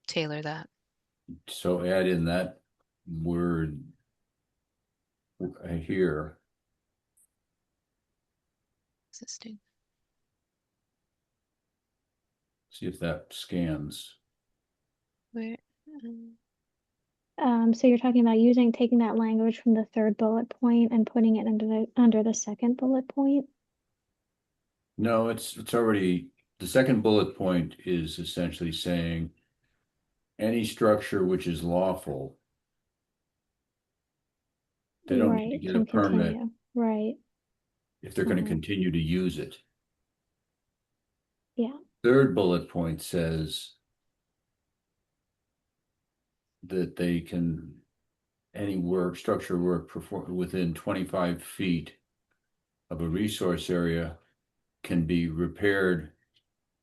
tailor that. So add in that word here. Existing. See if that scans. Where? So you're talking about taking that language from the third bullet point and putting it under the second bullet point? No, it's already, the second bullet point is essentially saying any structure which is lawful. They don't need to Right, get a can permit continue, right, if they're going to Mhm. continue to use it. yeah, Third bullet point says that they can, any work, structure work performed within 25 feet of a resource area can be repaired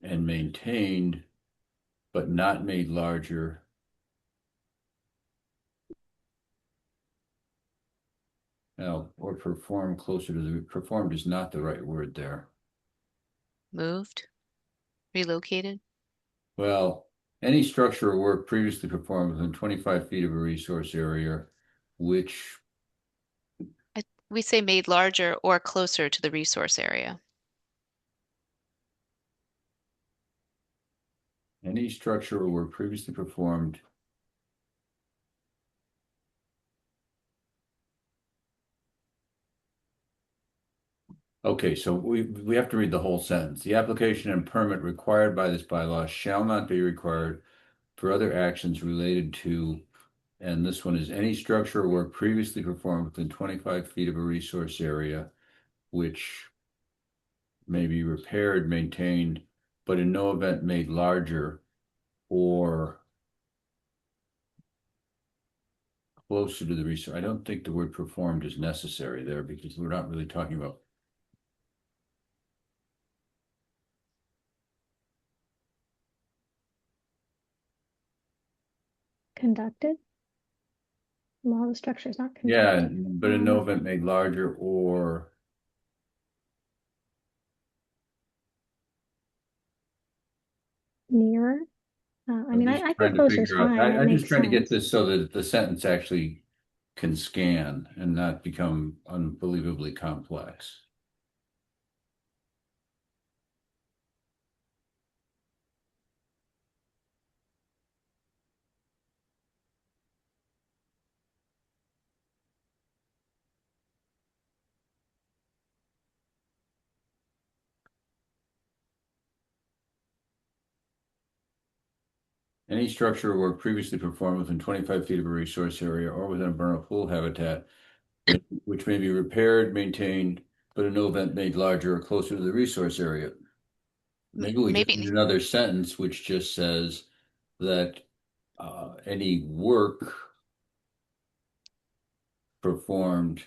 and maintained, but not made larger. Now, or performed closer to the, performed is not the right word there. Moved? Relocated? Well, any structure or work previously performed within 25 feet of a resource area, which, We say made larger or closer to the resource area. any structure or work previously performed. Okay, so we have to read the whole sentence. The application and permit required by this bylaw shall not be required for other actions related to, and this one is any structure or work previously performed within 25 feet of a resource area, which may be repaired, maintained, but in no event made larger or closer to the resource. I don't think the word performed is necessary there because we're not really talking about. conducted. Well, the structure is not Yeah, conducted. but in no event made larger or Nearer. I I'm mean, just I think trying to closer is figure out, fine, that I'm just makes trying to get sense. this so that the sentence actually can scan and not become unbelievably complex. Any structure or work previously performed within 25 feet of a resource area or within a vernal pool habitat, which may be repaired, maintained, but in no event made larger or closer to the resource area. Maybe we just need Maybe another sentence which just says that any work performed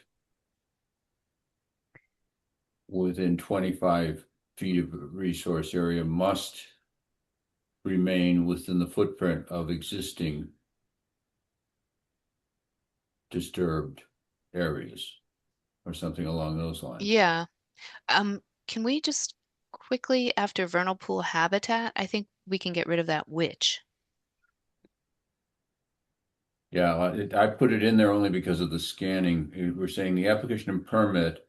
within 25 feet of a resource area must remain within the footprint of existing disturbed areas or something along those lines. yeah. Can we just quickly, after vernal pool habitat, I think we can get rid of that which. Yeah, I put it in there only because of the scanning. We're saying the application and permit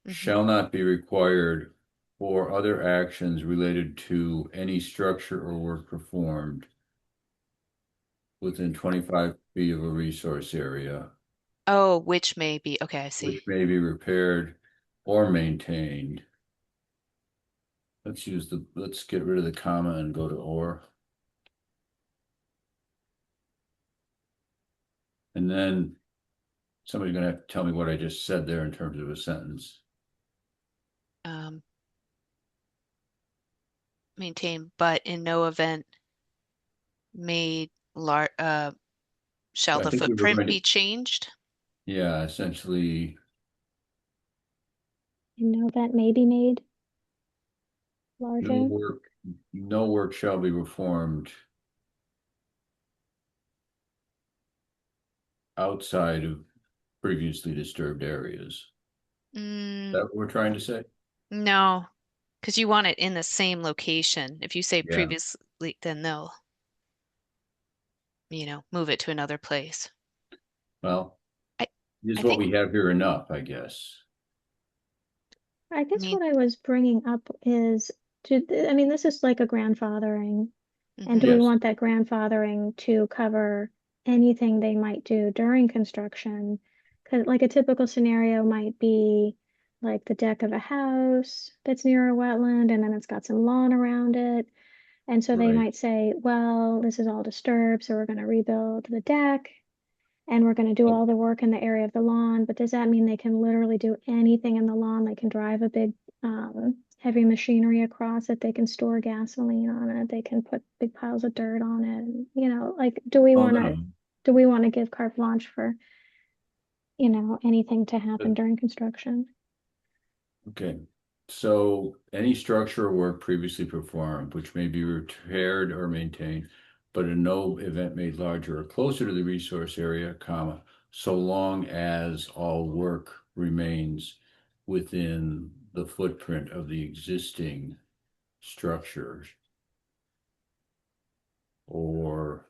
Mhm. shall not be required for other actions related to any structure or work performed within 25 feet of a resource area, Oh, which may be, okay, I which see. may be repaired or maintained. Let's get rid of the comma and go to or. And then somebody's gonna have to tell me what I just said there in terms of a sentence. Um, Maintain, but in no event made shall I the think we were footprint going to, be changed? yeah, essentially, You know, that may be made no larger. work, no work shall be performed outside of previously disturbed areas. Is that Mm, what we're trying to say? no, because you want it in the same location. If you say Yeah. previously, then they'll, move it to another place. Well, I, is I what think, we have here enough, I guess. I I guess mean, what I was bringing up is I mean, this is like a grandfathering. And do mhm. we Yes, want that grandfathering to cover anything they might do during construction? Because like a typical scenario might be like the deck of a house that's near a wetland and then it's got some lawn around it. And so they right. might say, well, this is all disturbed, so we're going to rebuild the deck and we're going to do Oh, all the work in the area of the lawn. But does that mean they can literally do anything in the lawn? They can drive a big heavy machinery across it. They can store gasoline on it. They can put big piles of dirt on it. You know, like, oh, no. do we want to give carte blanche for, anything to happen during construction? Okay, so any structure or work previously performed, which may be repaired or maintained, but in no event made larger or closer to the resource area, comma, so long as all work remains within the footprint of the existing structures. Or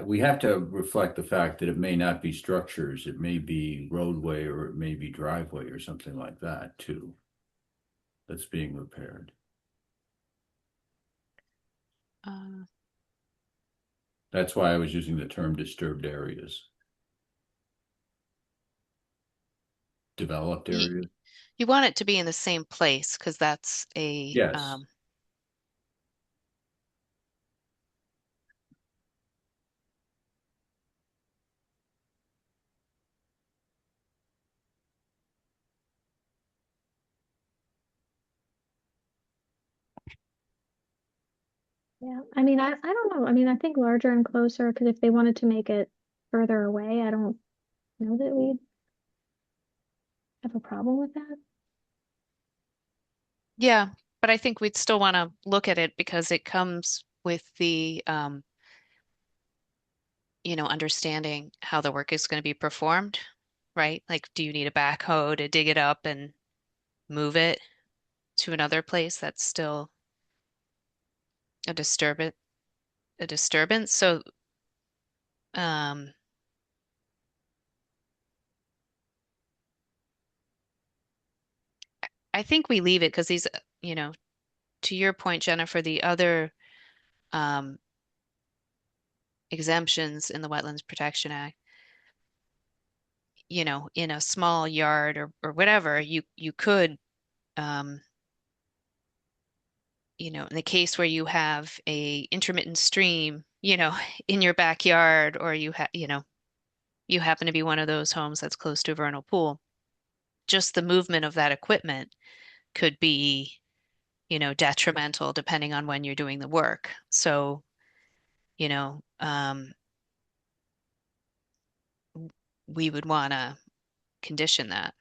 we have to reflect the fact that it may not be structures, it may be roadway or it may be driveway or something like that too, that's being repaired. Uh, That's why I was using the term disturbed areas. Developed you, areas? you want it to be in the same place because that's Yes. Yeah, I mean, I don't know. I mean, I think larger and closer, because if they wanted to make it further away, I don't know that we'd have a problem with that. yeah, but I think we'd still want to look at it because it comes with the understanding how the work is going to be performed, right? Like, do you need a backhoe to dig it up and move it to another place that's still a disturbance? So, um, I think we leave it because these, to your point, Jennifer, the other um, exemptions in the Wetlands Protection Act, in a small yard or whatever, you could, um, in the case where you have a intermittent stream, in your backyard, or you happen to be one of those homes that's close to a vernal pool, just the movement of that equipment could be, detrimental depending on when you're doing the work. So, you know, um, we would want to condition that,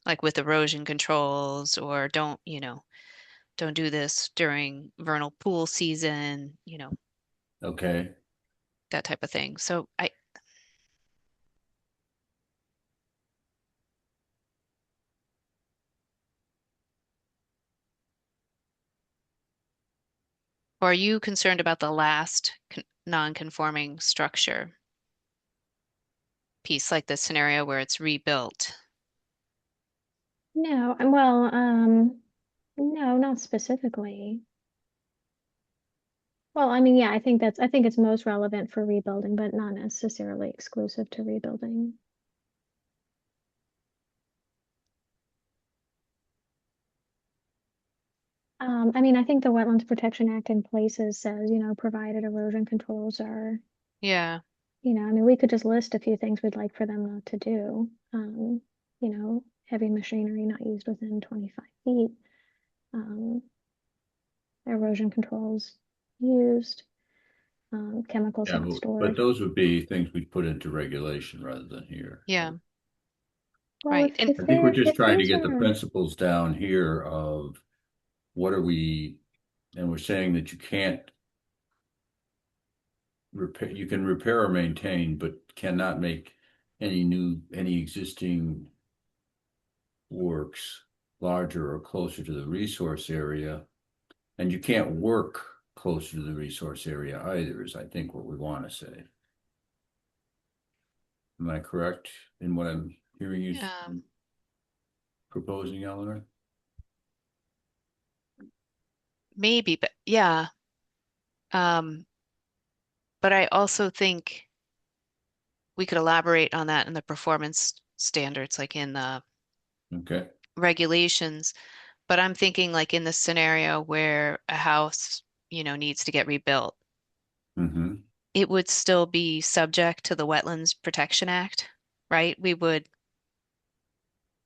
like with erosion controls, or don't do this during vernal pool season, Okay. that type of thing. So or are you concerned about the last non-conforming structure piece, like the scenario where it's rebuilt? No, no, not specifically. Well, I mean, yeah, I think it's most relevant for rebuilding, but not necessarily exclusive to rebuilding. I mean, I think the Wetlands Protection Act in places says, provided erosion controls are, Yeah. I mean, we could just list a few things we'd like for them not to do. Heavy machinery not used within 25 feet, um, erosion controls used, chemicals Yeah, not but stored. those would be things we put into regulation rather than here. Yeah. Well, Right. And I think we're just if trying to those get the are, principles down here of what are we, and we're saying that you can't repair, you can repair or maintain, but cannot make any existing works larger or closer to the resource area. And you can't work closer to the resource area either, is I think what we want to say. Am I correct in what I'm hearing you proposing, Eleanor? Maybe, but yeah. But I also think we could elaborate on that in the performance standards, like in the Okay. regulations. But I'm thinking like in the scenario where a house, needs to get rebuilt, Mm-hmm. it would still be subject to the Wetlands Protection Act, right?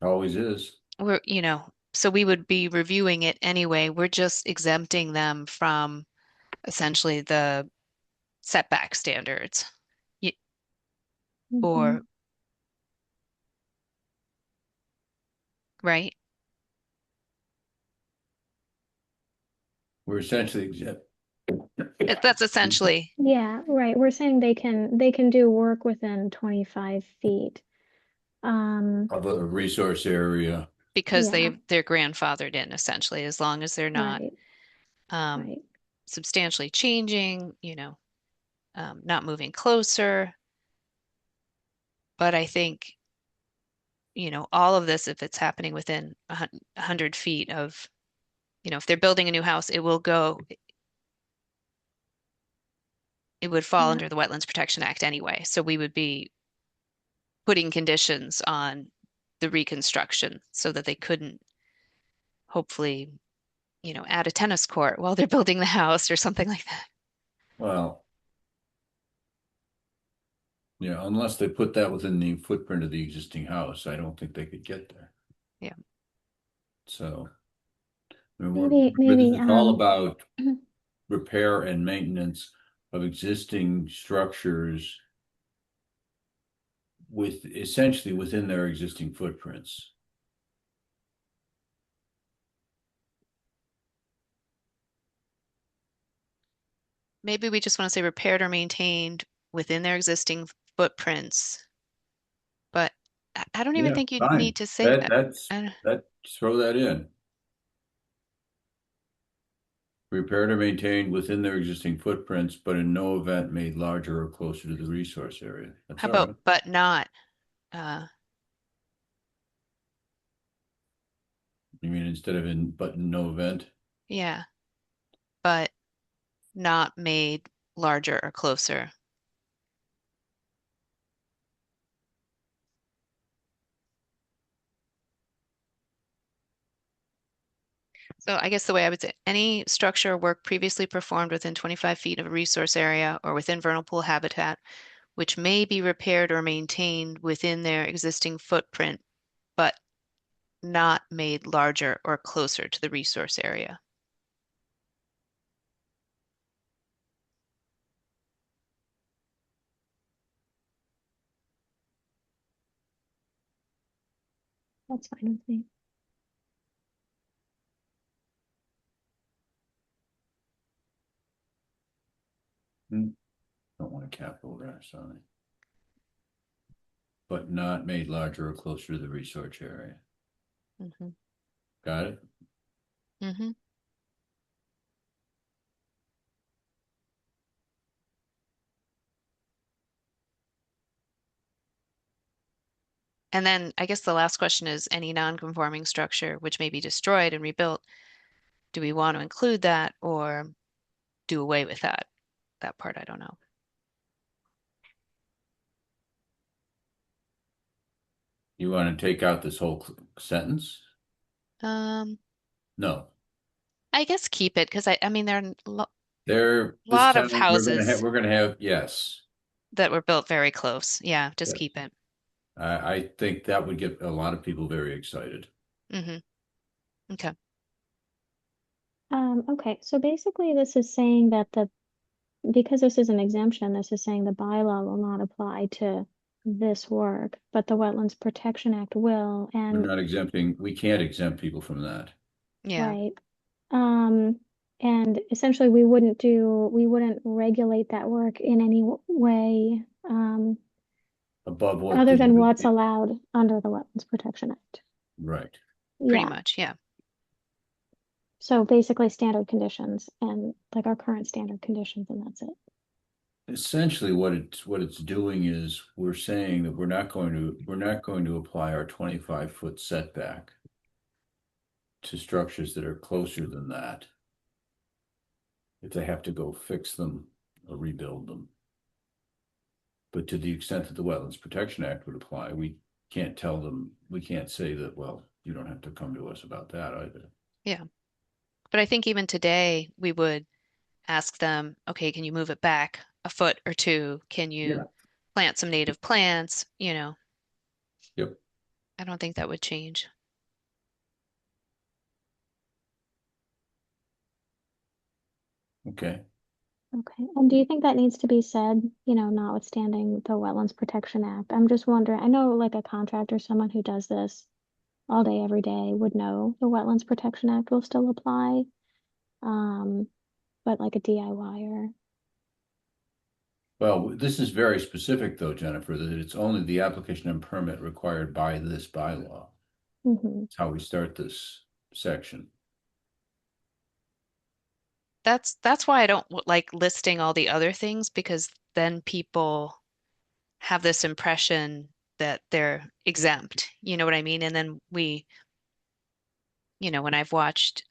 Always is. So we would be reviewing it anyway. We're just exempting them from essentially the setback standards. Y- Mhm. Or, right? We're essentially exempt. That's essentially Yeah, right. We're saying they can do work within 25 feet. Of a resource area. because Yeah, they're grandfathered in essentially, as long as they're not right, um, right. substantially changing, not moving closer. But I think, all of this, if it's happening within 100 feet of, if they're building a new house, it would fall Yeah. under the Wetlands Protection Act anyway. So we would be putting conditions on the reconstruction so that they couldn't hopefully, add a tennis court while they're building the house or something like that. Well, yeah, unless they put that within the footprint of the existing house, I don't think they could get there. Yeah. So, I mean, Maybe, it's all about repair and maintenance of existing structures with essentially within their existing footprints. Maybe we just want to say repaired or maintained within their existing footprints. But I don't even Yeah, think you fine. need to say that. Throw that in. Repaired or maintained within their existing footprints, but in no event made larger or closer to the resource area. That's How all right. about but not? Uh, You mean instead of but in no event? yeah, but not made larger or closer. So I guess the way I would say any structure or work previously performed within 25 feet of a resource area or within vernal pool habitat, which may be repaired or maintained within their existing footprint, but not made larger or closer to the resource area. that's fine with me. Don't want to capital there, sorry. But not made larger or closer to the research area. Mm-hmm. Got it? Mm-hmm. And then I guess the last question is any non-conforming structure which may be destroyed and rebuilt. Do we want to include that or do away with that? That part I don't know. You want to take out this whole sentence? Um, No. I guess keep it because I mean there are a This lot of time houses we're gonna have, yes. that were built very close. Yeah, just Yes. keep it. I think that would get a lot of people very excited. Mm-hmm. Okay. Okay, so basically this is saying that because this is an exemption, this is saying the bylaw will not apply to this work, but the Wetlands Protection Act will, and We can't exempt people from that. Yeah. right. And essentially we wouldn't regulate that work in any way, Above what other than the, what's allowed under the Wetlands Protection Act. right. Pretty Yeah, much. Yeah. So basically standard conditions and like our current standard conditions, and that's it. Essentially, what it's doing is we're saying that we're not going to apply our 25-foot setback to structures that are closer than that if they have to go fix them or rebuild them. But to the extent that the Wetlands Protection Act would apply, we can't tell them, we can't say that, well, you don't have to come to us about that either. Yeah. But I think even today we would ask them, okay, can you move it back a foot or two? Can Yeah. you plant some native plants? Yep. I don't think that would change. Okay. Okay. And do you think that needs to be said, notwithstanding the Wetlands Protection Act? I'm just wondering, I know like a contractor, someone who does this all day, every day would know the Wetlands Protection Act will still apply. Um, but like a DIYer. Well, this is very specific though, Jennifer, that it's only the application and permit required by this bylaw. Mm-hmm. That's how we start this section. That's why I don't like listing all the other things because then people have this impression that they're exempt. You know what I mean? And then when I've watched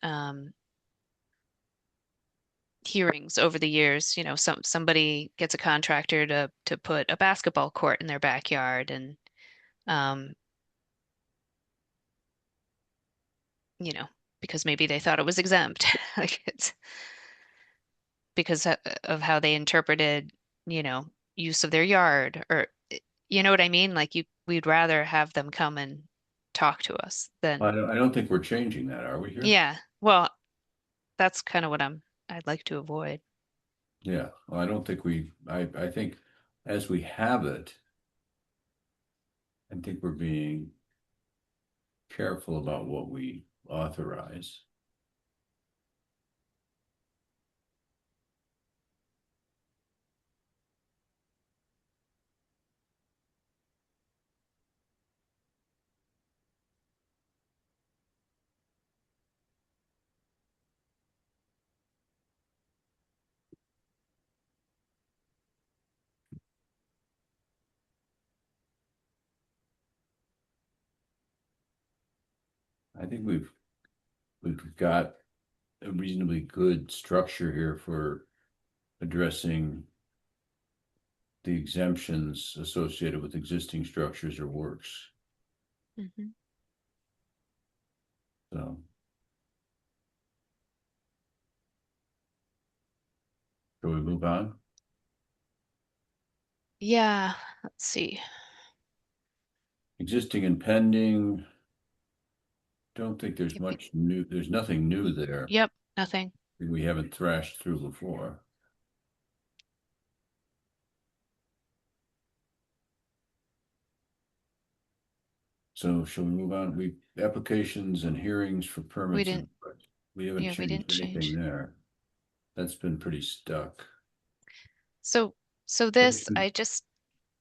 hearings over the years, somebody gets a contractor to put a basketball court in their backyard and um, you know, because maybe they thought it was exempt. Like it's because of how they interpreted, use of their yard or you know what I mean? Like we'd rather have them come and talk to us I than, don't think we're changing that, are we here? yeah. Well, that's kind of what I'd like to avoid. Yeah, well, I don't think I think as we have it, I think we're being careful about what we authorize. I think we've got a reasonably good structure here for addressing the exemptions associated with existing structures or works. Mhm. So, shall we move on? Yeah, let's see. Existing and pending. Don't think there's Give me- much new. There's nothing new there Yep, nothing. that we haven't thrashed through before. So shall we move on? Applications and hearings for We permits and didn't, we haven't yeah, we didn't changed anything change. there. That's been pretty stuck. So, so this, I just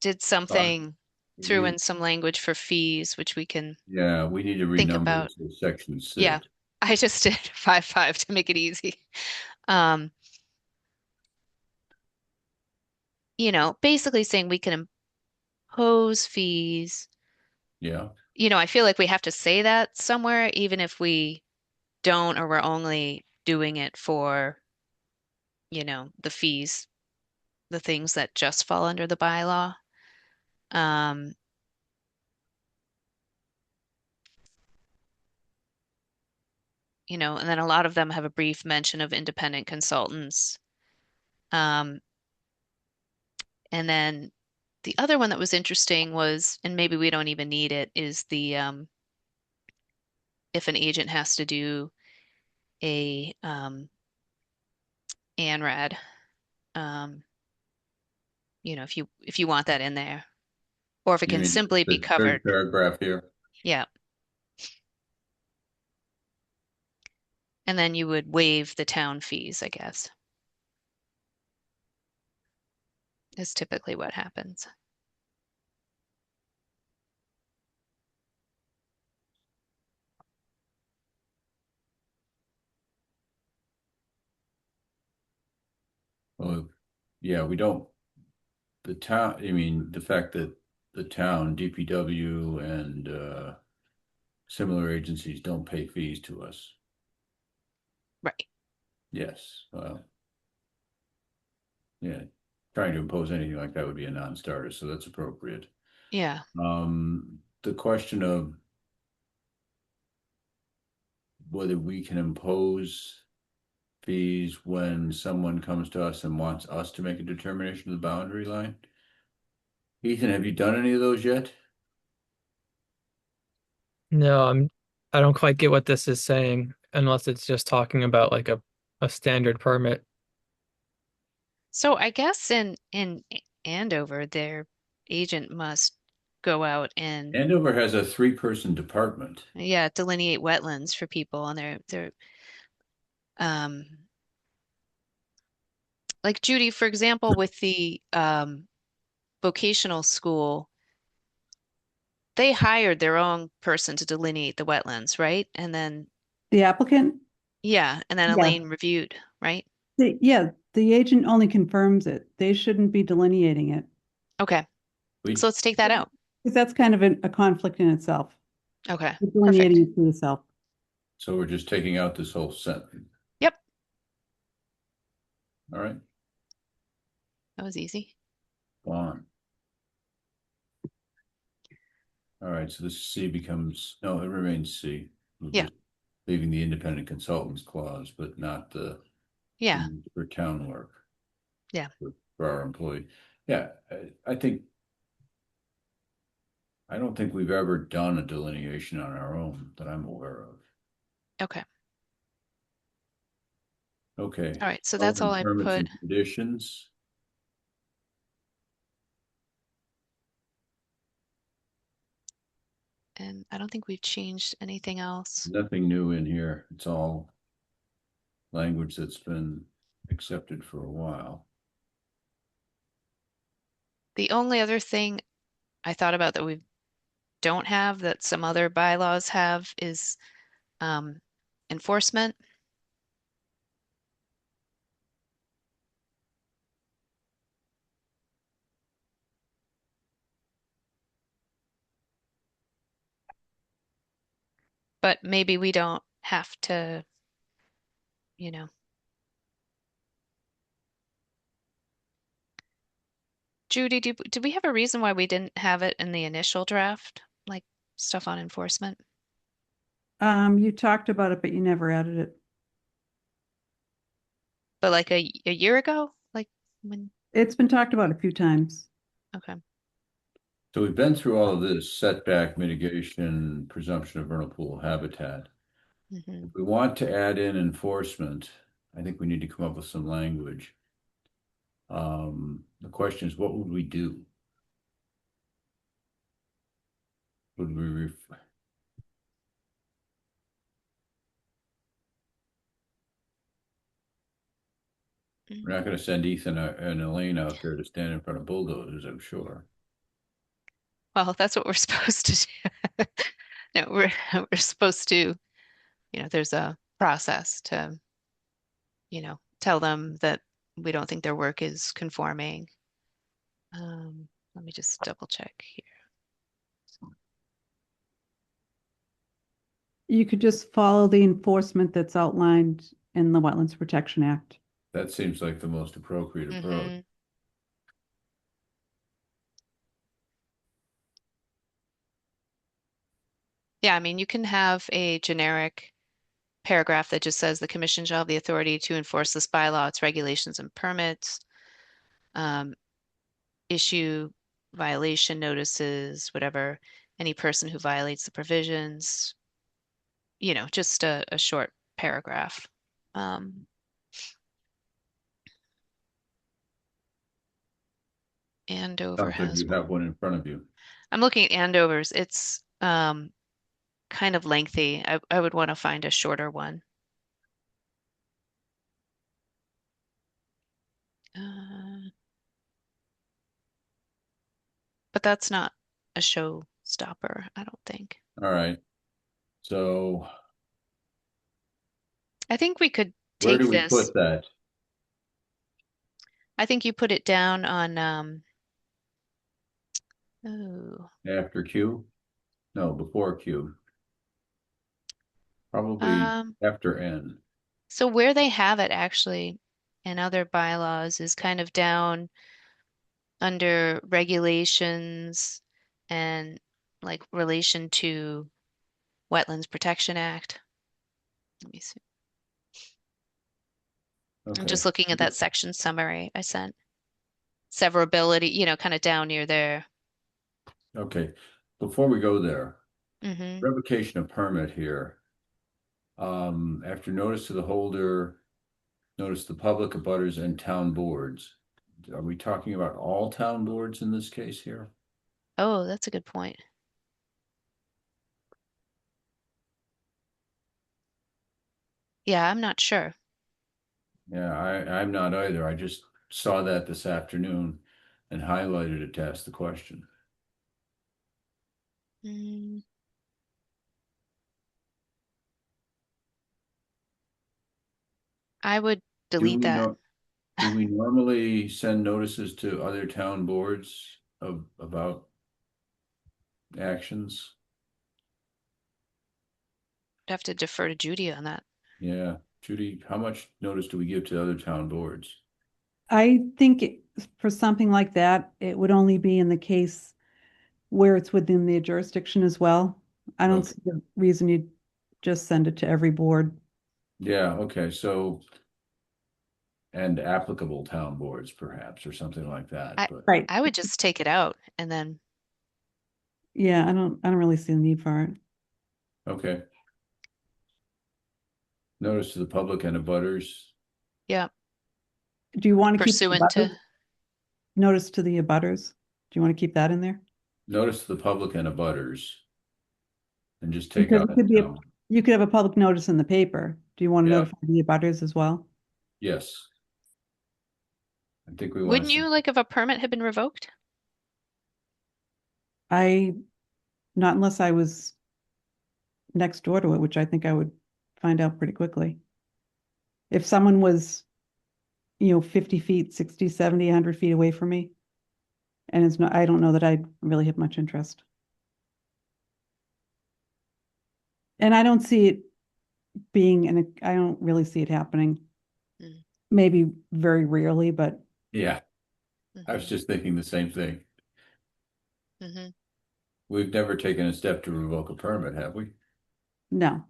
did Uh, something, threw we, in some language for fees, which we can yeah, we need to think renumber about. it to section Yeah, 6. I just did 5-5 to make it easy. Um, basically saying we can impose fees. Yeah, I feel like we have to say that somewhere, even if we don't, or we're only doing it for, the fees, the things that just fall under the bylaw. Um, and then a lot of them have a brief mention of independent consultants. Um, and then the other one that was interesting was, and maybe we don't even need it, is the if an agent has to do a ANRAD, um, if you want that in there, or if it you can mean simply be the third covered. paragraph here? Yeah. And then you would waive the town fees, I guess, is typically what happens. yeah, we don't, the town, I mean, the fact that the town, DPW and similar agencies don't pay fees to us. Right. Yes, well, yeah, trying to impose anything like that would be a non-starter, so that's appropriate. Yeah. The question of whether we can impose fees when someone comes to us and wants us to make a determination of the boundary line. Ethan, have you done any of those yet? No, I don't quite get what this is saying unless it's just talking about like a standard permit. So I guess in Andover, their agent must go out and Andover has a three-person department. yeah, delineate wetlands for people and they're um like Judy, for example, with the vocational school, they hired their own person to delineate the wetlands, right? And then The applicant? yeah, and then Yeah. Elaine reviewed, right? Yeah, the agent only confirms it. They shouldn't be delineating it. Okay. We, So let's take that out. Because that's kind of a conflict in itself. Okay. You're delineating Perfect. it to yourself. so we're just taking out this whole sentence. Yep. All right, That was easy. go on. All right, so this C becomes, no, it remains C. We're Yeah. just leaving the independent consultants clause, but not the Yeah. for town work. Yeah. For our employee. Yeah, I think, I don't think we've ever done a delineation on our own that I'm aware of. Okay. Okay. All right. So that's all I Permits put. and conditions. And I don't think we've changed anything else. Nothing new in here. It's all language that's been accepted for a while. The only other thing I thought about that we don't have that some other bylaws have is um, enforcement. But maybe we don't have to, you know. Judy, did we have a reason why we didn't have it in the initial draft? Like stuff on enforcement? You talked about it, but you never added it. But like a year ago? Like when? It's been talked about a few times. Okay. So we've been through all of this setback mitigation, presumption of vernal pool habitat. Hmm. If we want to add in enforcement, I think we need to come up with some language. The question is, what would we do? Would we we're not going to send Ethan and Elaine out there to stand in front of bulldozers, I'm sure. Well, that's what we're supposed to do. No, we're supposed to, there's a process to, tell them that we don't think their work is conforming. Let me just double check here. You could just follow the enforcement that's outlined in the Wetlands Protection Act. That seems like the most appropriate approach. Mhm. Yeah, I mean, you can have a generic paragraph that just says the commission shall have the authority to enforce this bylaw, its regulations and permits, um, issue violation notices, whatever, any person who violates the provisions, just a short paragraph. Andover Sounds like has you one. have one in front of you. I'm looking at Andover's. It's kind of lengthy. I would want to find a shorter one. But that's not a showstopper, I don't think. All right. So I think we could where take do we this. put that? I think you put it down on, oh, After Q? No, before Q. Probably um, after N. so where they have it actually in other bylaws is kind of down under regulations and like relation to Wetlands Protection Act. Let me see. I'm Okay. just looking at that section summary I sent. Severability, kind of down near there. Okay. Before we go there, Hmm. revocation of permit here. After notice to the holder, notice the public, abutters, and town boards. Are we talking about all town boards in this case here? Oh, that's a good point. Yeah, I'm not sure. Yeah, I'm not either. I just saw that this afternoon and highlighted it to ask the question. Mm, I would Do delete we that. know, do we normally send notices to other town boards about actions? I'd have to defer to Judy on that. Yeah, Judy, how much notice do we give to other town boards? I think for something like that, it would only be in the case where it's within their jurisdiction as well. I don't Okay. see the reason you'd just send it to every board. Yeah, okay, so, and applicable town boards perhaps, or something like that, I but, Right. I would just take it out and then, Yeah, I don't really see the need for it. okay. Notice to the public and abutters. yeah, Do you want to keep the pursuant to, abutters? Notice to the abutters? Do you want to keep that in there? Notice to the public and abutters. And just take Because out it the could be town. you could have a public notice in the paper. Do you want to Yeah, notify the abutters as well? yes. I think we want wouldn't to, you like if a permit had been revoked? I, not unless I was next door to it, which I think I would find out pretty quickly. If someone was, 50 feet, 60, 70, 100 feet away from me, and it's not, I don't know that I'd really have much interest. And I don't see it being, and I don't really see it happening. Mm. Maybe very rarely, but yeah, I was Hmm. just thinking the same thing. Hmm. We've never taken a step to revoke a permit, have we? no.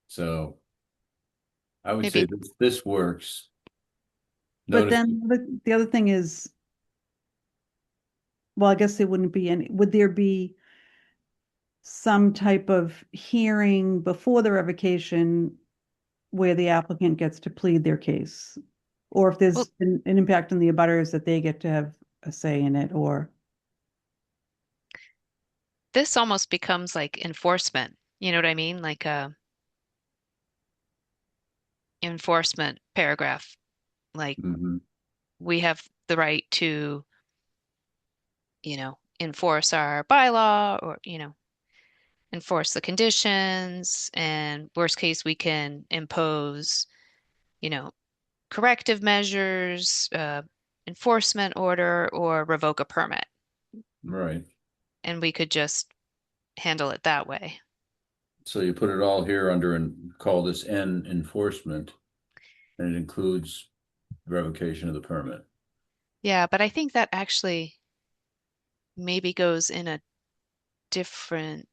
So I would say Maybe, this works. But Notice, then the other thing is, well, I guess there wouldn't be any, would there be some type of hearing before the revocation where the applicant gets to plead their case? Or if well, there's an impact on the abutters that they get to have a say in it, or, this almost becomes like enforcement. You know what I mean? Like a enforcement paragraph. Like mhm, we have the right to, enforce our bylaw or, enforce the conditions, and worst case, we can impose, you know, corrective measures, enforcement order, or revoke a permit. right. And we could just handle it that way. So you put it all here under and call this N enforcement, and it includes revocation of the permit. Yeah, but I think that actually maybe goes in a different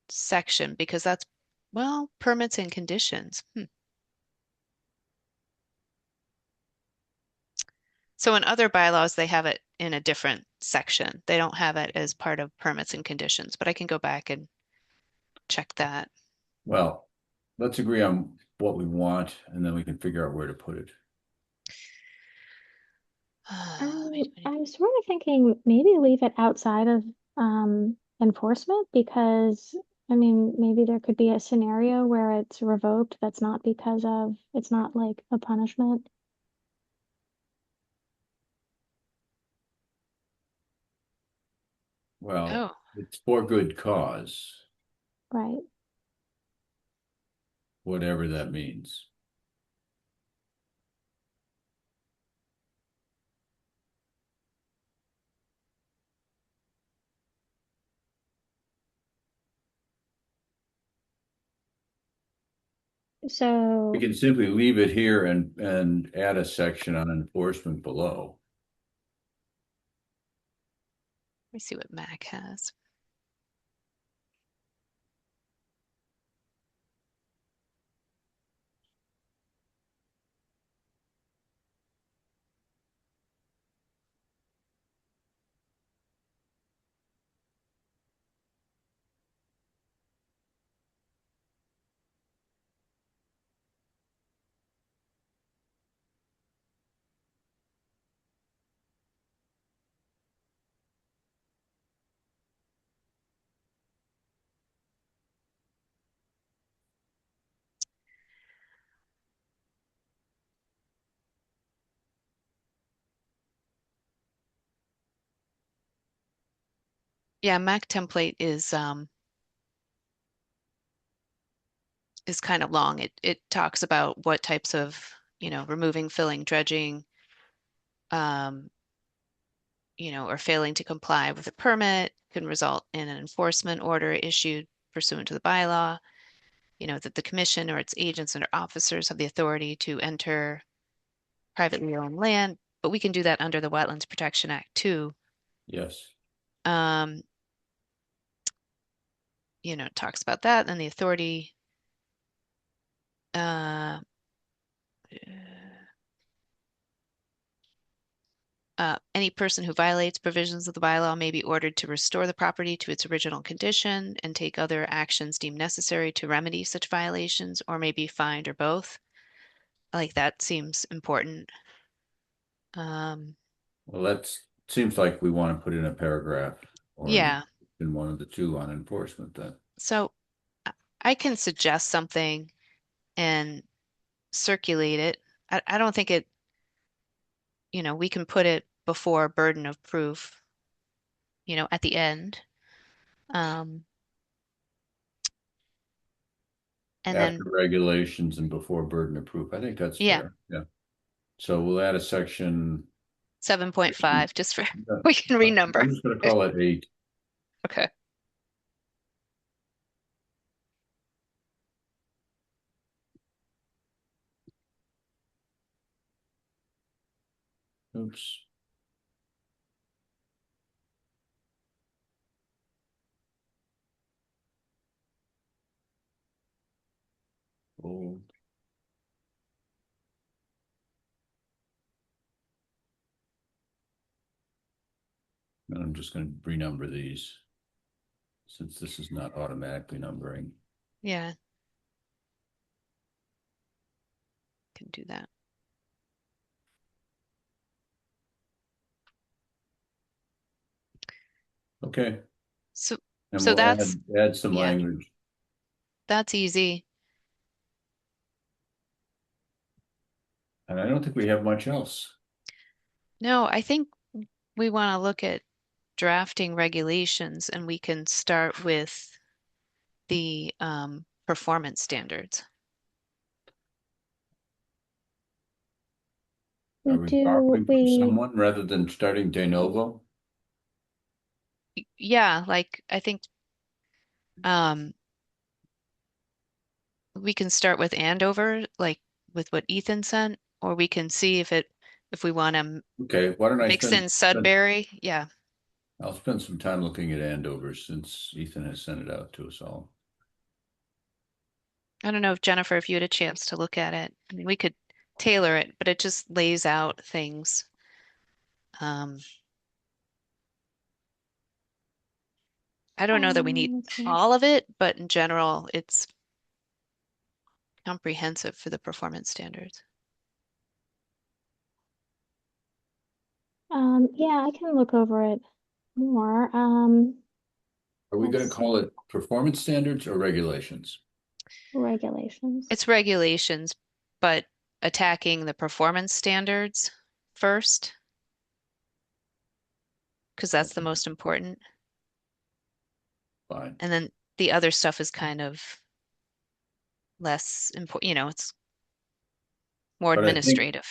section because that's, well, permits and conditions. So in other bylaws, they have it in a different section. They don't have it as part of permits and conditions, but I can go back and check that. Well, let's agree on what we want, and then we can figure out where to put it. Let me do I was sort of thinking maybe leave it outside of enforcement because I mean maybe there could be a scenario where it's revoked that's not because of it's not like a punishment. Well, Oh, it's for good cause, Right. whatever that means. So, We can simply leave it here and add a section on enforcement below. Let me see what Mac has. Yeah, Mac template is kind of long. It talks about what types of, removing, filling, dredging, um, or failing to comply with a permit can result in an enforcement order issued pursuant to the bylaw. That the commission or its agents and officers have the authority to enter privately owned land, but we can do that under the Wetlands Protection Act too. Yes. Um, it talks about that and the authority. Uh, any person who violates provisions of the bylaw may be ordered to restore the property to its original condition and take other actions deemed necessary to remedy such violations, or may be fined, or both. Like that seems important. Well, that seems like we want to put in a paragraph or Yeah. in one of the two on enforcement then. So I can suggest something and circulate it. I don't think it, we can put it before burden of proof, at the end. Um, and After then, regulations and before burden of proof. I think that's yeah, fair. Yeah. So we'll add a section. 7.5, just for, Yeah. we can renumber. I'm just going to call it 8. Okay. Oops. Bold. And I'm just going to renumber these since this is not automatically numbering. Yeah. Can do that. Okay. So, And so we'll that's, add some yeah, language. that's easy. And I don't think we have much else. No, I think we want to look at drafting regulations, and we can start with the performance standards. Are we borrowing from someone rather than starting de novo? Yeah, like I think um, we can start with Andover, like with what Ethan sent, or we can see if we want to Okay, why don't I mix in Sudbury. Yeah, I'll spend some time looking at Andover since Ethan has sent it out to us all. I don't know if Jennifer, if you had a chance to look at it. I mean, we could tailor it, but it just lays out things. Um, I don't know that we need let's see. all of it, but in general, it's comprehensive for the performance standards. Yeah, I can look over it more. Are we going to Let's call see. it performance standards or regulations? Regulations. It's regulations, but attacking the performance standards first, because that's the most important. Fine. And then the other stuff is kind of less important, it's more But I think administrative.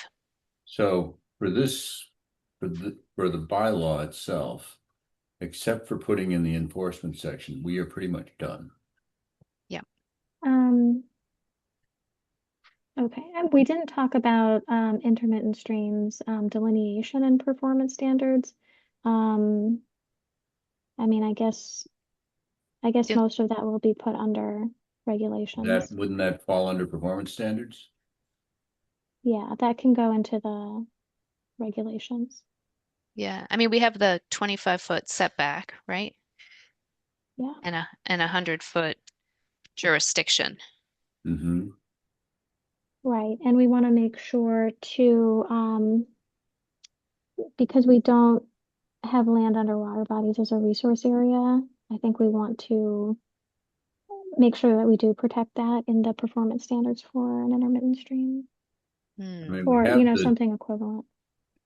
so for the bylaw itself, except for putting in the enforcement section, we are pretty much done. Yeah. Um, Okay, and we didn't talk about intermittent streams, delineation and performance standards. Um, I mean, I guess Yeah. most of that will be put under That, regulations. wouldn't that fall under performance standards? Yeah, that can go into the regulations. Yeah, I mean, we have the 25-foot setback, right? Yeah, And a 100-foot jurisdiction. Mm-hmm. right. And we want to make sure to, because we don't have land under water bodies as a resource area, I think we want to make sure that we do protect that in the performance standards for an intermittent stream I Hmm. mean, or, something equivalent.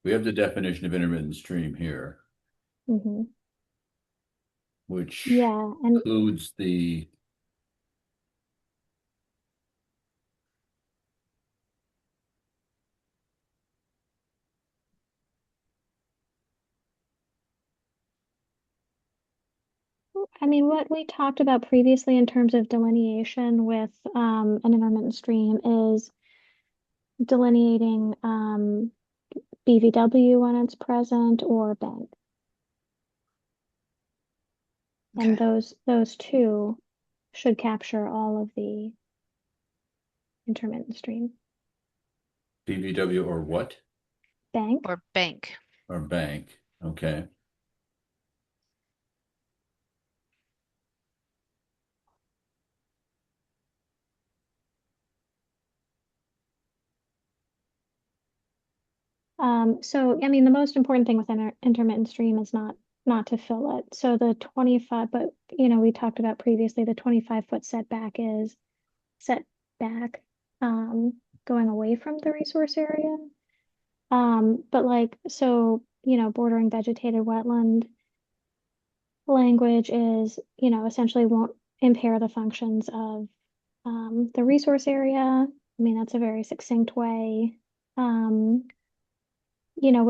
we have the definition of intermittent stream here, Hmm. which Yeah, and includes the I mean, what we talked about previously in terms of delineation with an intermittent stream is delineating BVW when it's present or bank. And Okay. those two should capture all of the intermittent stream. BVW or what? Bank. Or bank. Or bank, okay. So I mean, the most important thing with intermittent stream is not to fill it. So the 25, but we talked about previously, the 25-foot setback is set back, going away from the resource area. But like, so, bordering vegetated wetland language is, essentially won't impair the functions of the resource area. I mean, that's a very succinct way.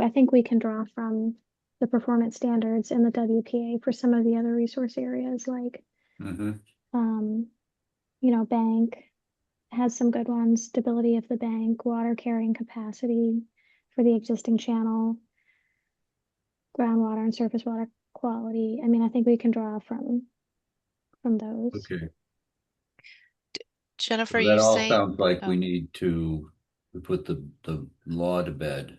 I think we can draw from the performance standards in the WPA for some of the other resource areas, like, Mm-hmm. um, bank has some good ones, stability of the bank, water carrying capacity for the existing channel, groundwater and surface water quality. I mean, I think we can draw from those. Okay. Jennifer, So that you all saying? sounds like we Oh, need to put the law to bed,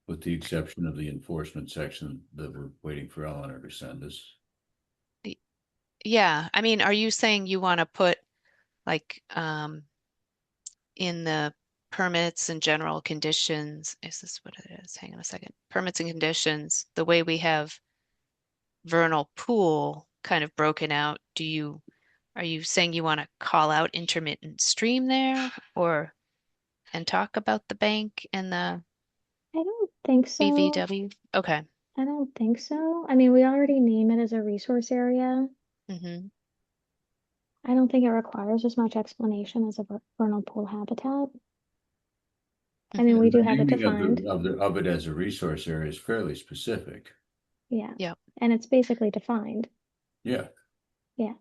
with the exception of the enforcement section that we're waiting for Eleanor to send us. yeah. I mean, are you saying you want to put like in the permits and general conditions? Is this what it is? Hang on a second. Permits and conditions, the way we have vernal pool kind of broken out, are you saying you want to call out intermittent stream there or and talk about the bank and the I don't think so. BVW? Okay. I don't think so. I mean, we already name it as a resource area. Mm-hmm. I don't think it requires as much explanation as a vernal pool habitat. I mean, Mm-hmm. we And the do have it naming of defined. of it as a resource area is fairly specific. Yeah. Yep. And it's basically defined. Yeah. Yeah.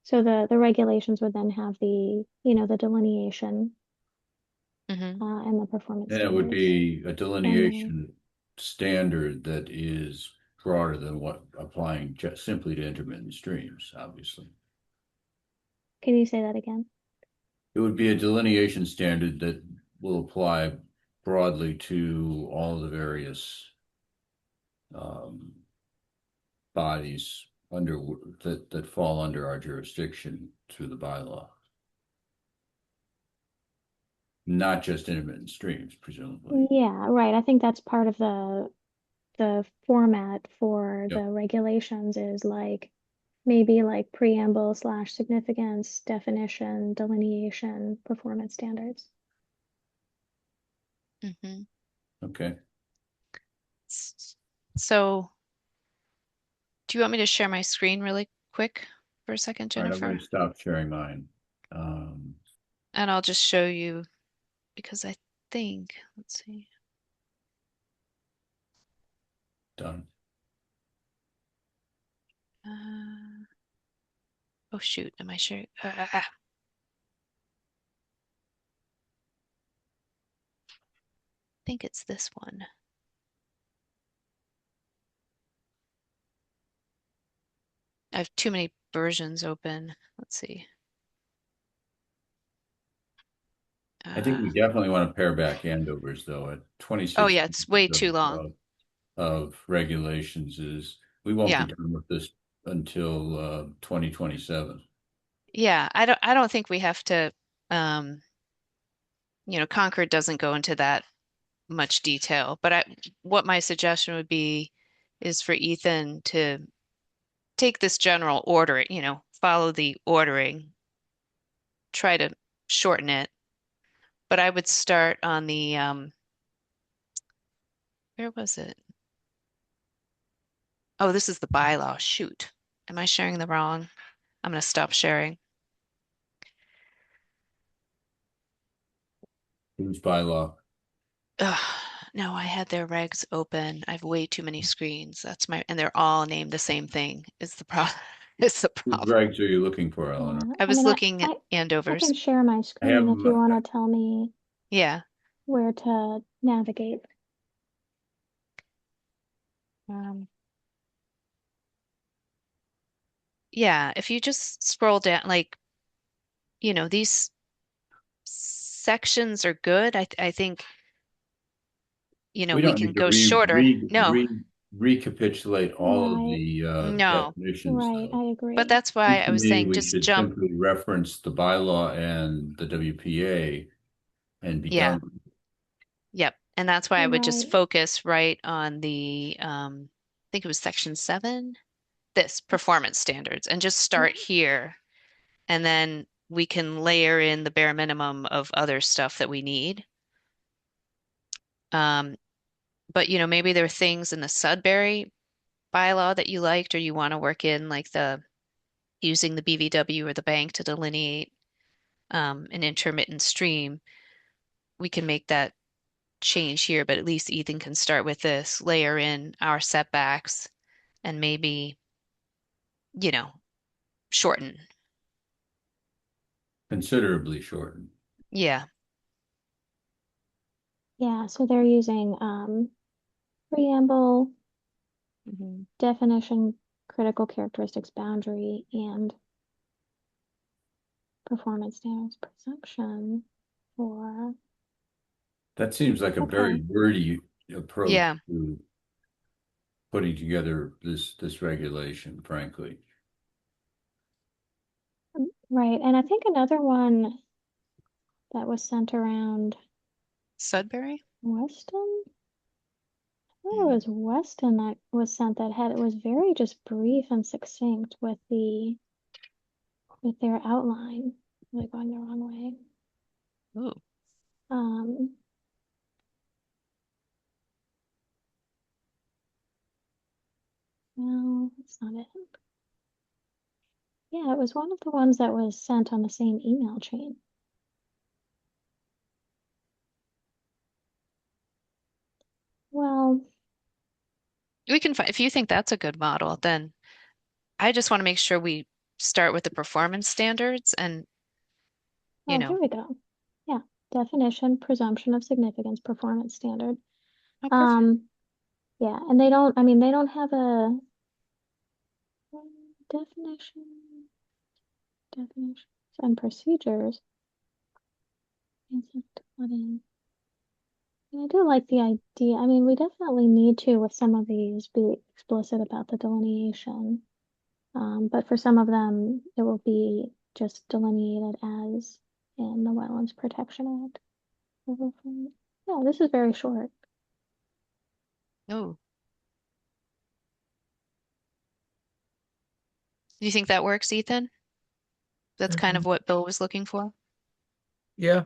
So the regulations would then have the delineation Mm-hmm. and the performance And it would standards. be a And then, delineation standard that is broader than what applying just simply to intermittent streams, obviously. can you say that again? It would be a delineation standard that will apply broadly to all the various um, bodies under that fall under our jurisdiction through the bylaw. Not just intermittent streams, presumably. Yeah, right. I think that's part of the format for the Yep. regulations is like maybe like preamble slash significance, definition, delineation, performance standards. Mm-hmm. Okay. So, do you want me to share my screen really quick for a second, All right, I'm going Jennifer? to stop sharing mine. Um, And I'll just show you because I think, let's see. Done. Uh, oh shoot, am I sharing? think it's this one. I have too many versions open. Let's see. I think we definitely want to pare back Andover's though at Oh 26 yeah, it's way too long. of regulations is, we won't be Yeah. done with this until 2027. Yeah, I don't think we have to Concord doesn't go into that much detail, but what my suggestion would be is for Ethan to take this general order, follow the ordering, try to shorten it. But I would start on the where was it? Oh, this is the bylaw. Shoot. Am I sharing the wrong? I'm going to stop sharing. Who's bylaw? Ugh, no, I had their regs open. I have way too many screens. And they're all named the same thing is the problem. Is the Whose problem. regs are you looking for, Eleanor? Yeah, I I was mean, looking at I Andover's. can share my I have screen if you them. want to tell me Yeah. where to navigate. Um, yeah, if you just scroll down, like, these sections are good. I think, We we don't can need to go shorter. No, recapitulate all of Right, the no. definitions, right, though. I But agree. that's why I To was me, saying we just should jump. simply reference the bylaw and the WPA and be Yeah. done. Yep. And that's why I would just Right, focus right on the, I think it was section 7, this performance standards, and just start here. And then we can layer in the bare minimum of other stuff that we need. Um, but maybe there are things in the Sudbury bylaw that you liked, or you want to work in like the using the BVW or the bank to delineate an intermittent stream. We can make that change here, but at least Ethan can start with this, layer in our setbacks, and maybe, you know, shorten. Considerably shortened. Yeah. yeah, so they're using preamble, Mhm. definition, critical characteristics, boundary, and performance standards presumption for, That seems like a very okay. wordy approach Yeah. to putting together this regulation, frankly. Right, and I think another one that was sent around Sudbury? Weston. I thought it was Weston that was sent that had it was very just brief and succinct with their outline. Really going the wrong way. Ooh. Um, no, that's not it. Yeah, it was one of the ones that was sent on the same email chain. Well, We can find, if you think that's a good model, then I just want to make sure we start with the performance standards and, you oh, know, here we go. Yeah, definition, presumption of significance, performance standard. oh, perfect. Um, yeah, and they don't, I mean, they don't have a definitions and procedures. Insect flooding. And I do like the idea. I mean, we definitely need to, with some of these, be explicit about the delineation. But for some of them, it will be just delineated as in the Wetlands Protection Act. Yeah, this is very short. Oh, do you think that works, Ethan? That's kind of Mhm. what Bill was looking for. Yeah.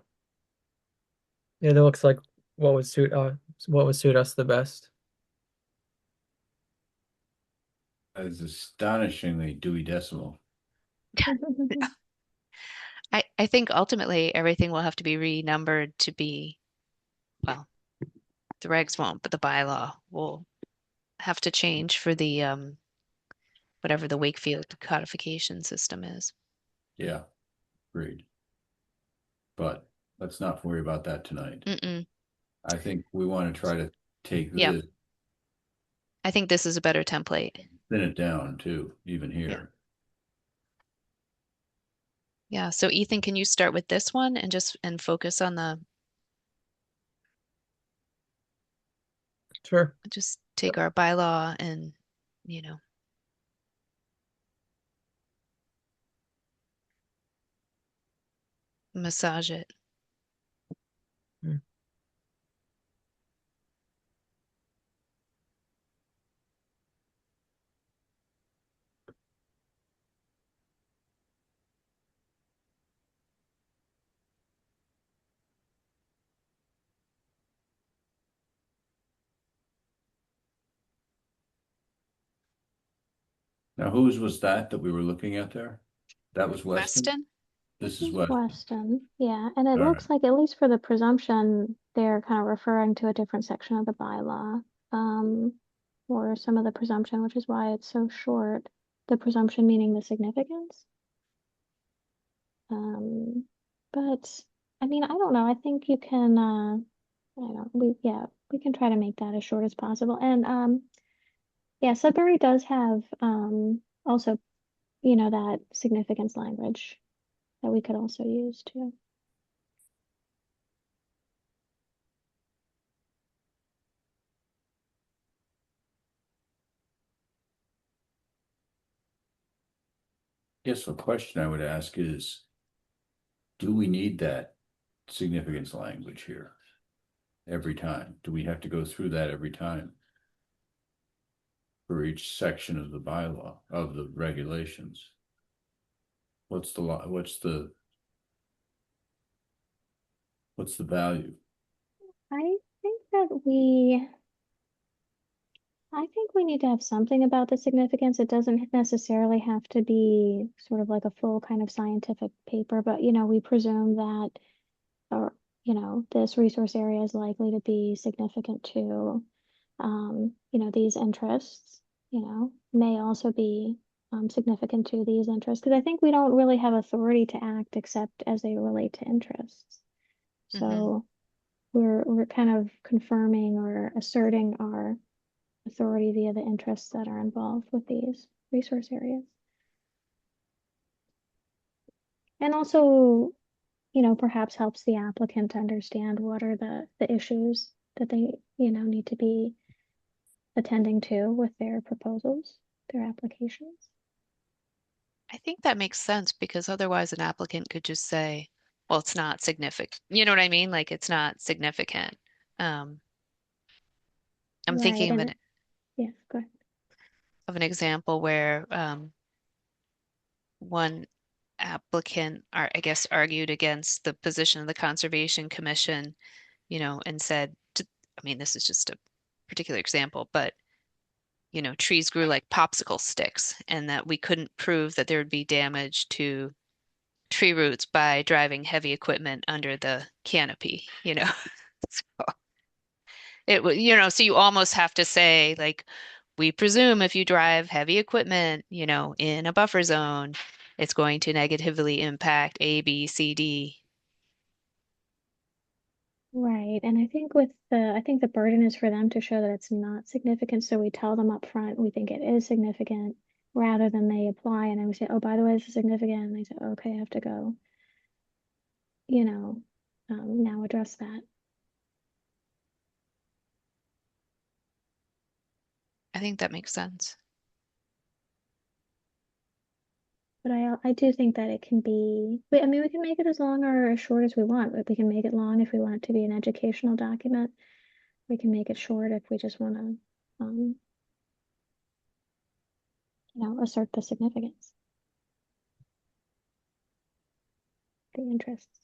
Yeah, that looks like what would suit us the best. That is astonishingly Dewey Decimal. I think ultimately everything will have to be renumbered to be, well, the regs won't, but the bylaw will have to change for the whatever the Wakefield codification system is. Yeah, agreed. But let's not worry about that tonight. Mm-mm. I think we want to try to take Yeah. this, I think this is a better template. thin it down too, even Yeah. here. Yeah, so Ethan, can you start with this one and focus on Sure. just take our bylaw and, you know, massage it. Now, whose was that we were looking at there? That was Weston? Weston? This is Weston. Weston, yeah, and it All looks like, at least for the presumption, they're kind of referring to a different section of the bylaw. Or some of the presumption, which is why it's so short. The presumption meaning the significance. But I mean, I don't know. I think you can, I don't know, we can try to make that as short as possible. And yeah, Sudbury does have also, that significance language that we could also use too. Guess the question I would ask is, do we need that significance language here every time? Do we have to go through that every time? For each section of the bylaw, of the regulations? What's the law, what's the value? I think that I think we need to have something about the significance. It doesn't necessarily have to be sort of like a full kind of scientific paper, but we presume that, or this resource area is likely to be significant to, these interests, may also be significant to these interests. Because I think we don't really have authority to act except as they relate to interests. So we're kind of confirming or asserting our authority via the interests that are involved with these resource areas. And also, perhaps helps the applicant to understand what are the issues that they, need to be attending to with their proposals, their applications. I think that makes sense because otherwise an applicant could just say, well, it's not significant. You know what I mean? Like it's not significant. Um, I'm Right. thinking And yeah, go ahead. of an example where one applicant, I guess, argued against the position of the Conservation Commission, and said, I mean, this is just a particular example, but trees grew like popsicle sticks, and that we couldn't prove that there would be damage to tree roots by driving heavy equipment under the canopy. So it would, so you almost have to say, like, we presume if you drive heavy equipment, in a buffer zone, it's going to negatively impact A, B, C, D. Right. And I think the burden is for them to show that it's not significant. So we tell them up front, we think it is significant, rather than they apply and then we say, oh, by the way, this is significant. And they say, okay, I have to go, now address that. I think that makes sense. But I do think that it can be, I mean, we can make it as long or as short as we want. We can make it long if we want it to be an educational document. We can make it short if we just want to, assert the significance, the interests.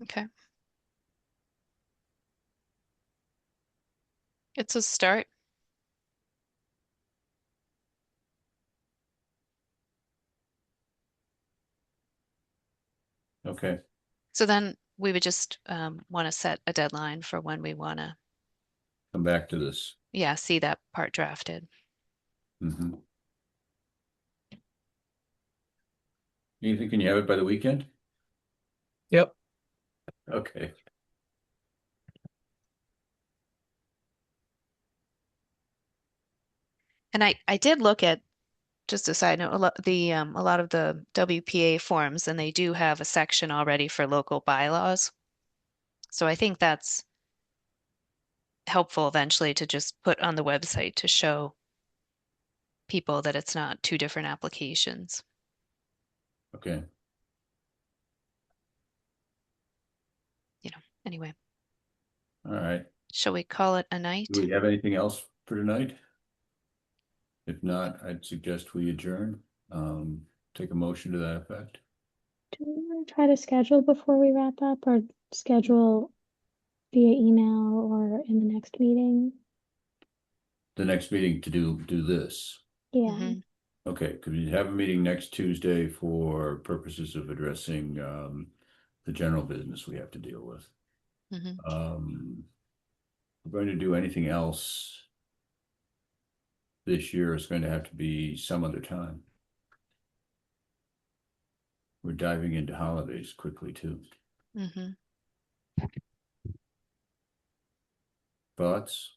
Okay. It's a start. Okay, So then we would just want to set a deadline for when we want to, come back to this. yeah, see that part drafted. Mhm. You think, can you have it by the weekend? Yep. Okay. And I did look at, just a side note, a lot of the WPA forms, and they do have a section already for local bylaws. So I think that's helpful eventually to just put on the website to show people that it's not two different applications. Okay. Anyway, All right. shall we call it a night? Do we have anything else for tonight? If not, I'd suggest we adjourn. Take a motion to that effect. Do we want to try to schedule before we wrap up or schedule via email or in the next meeting? The next meeting to do this. Yeah. Mhm. Okay, could we have a meeting next Tuesday for purposes of addressing the general business we have to deal with? Mhm. If we're going to do anything else this year, it's going to have to be some other time. We're diving into holidays quickly too. Mhm. Thoughts?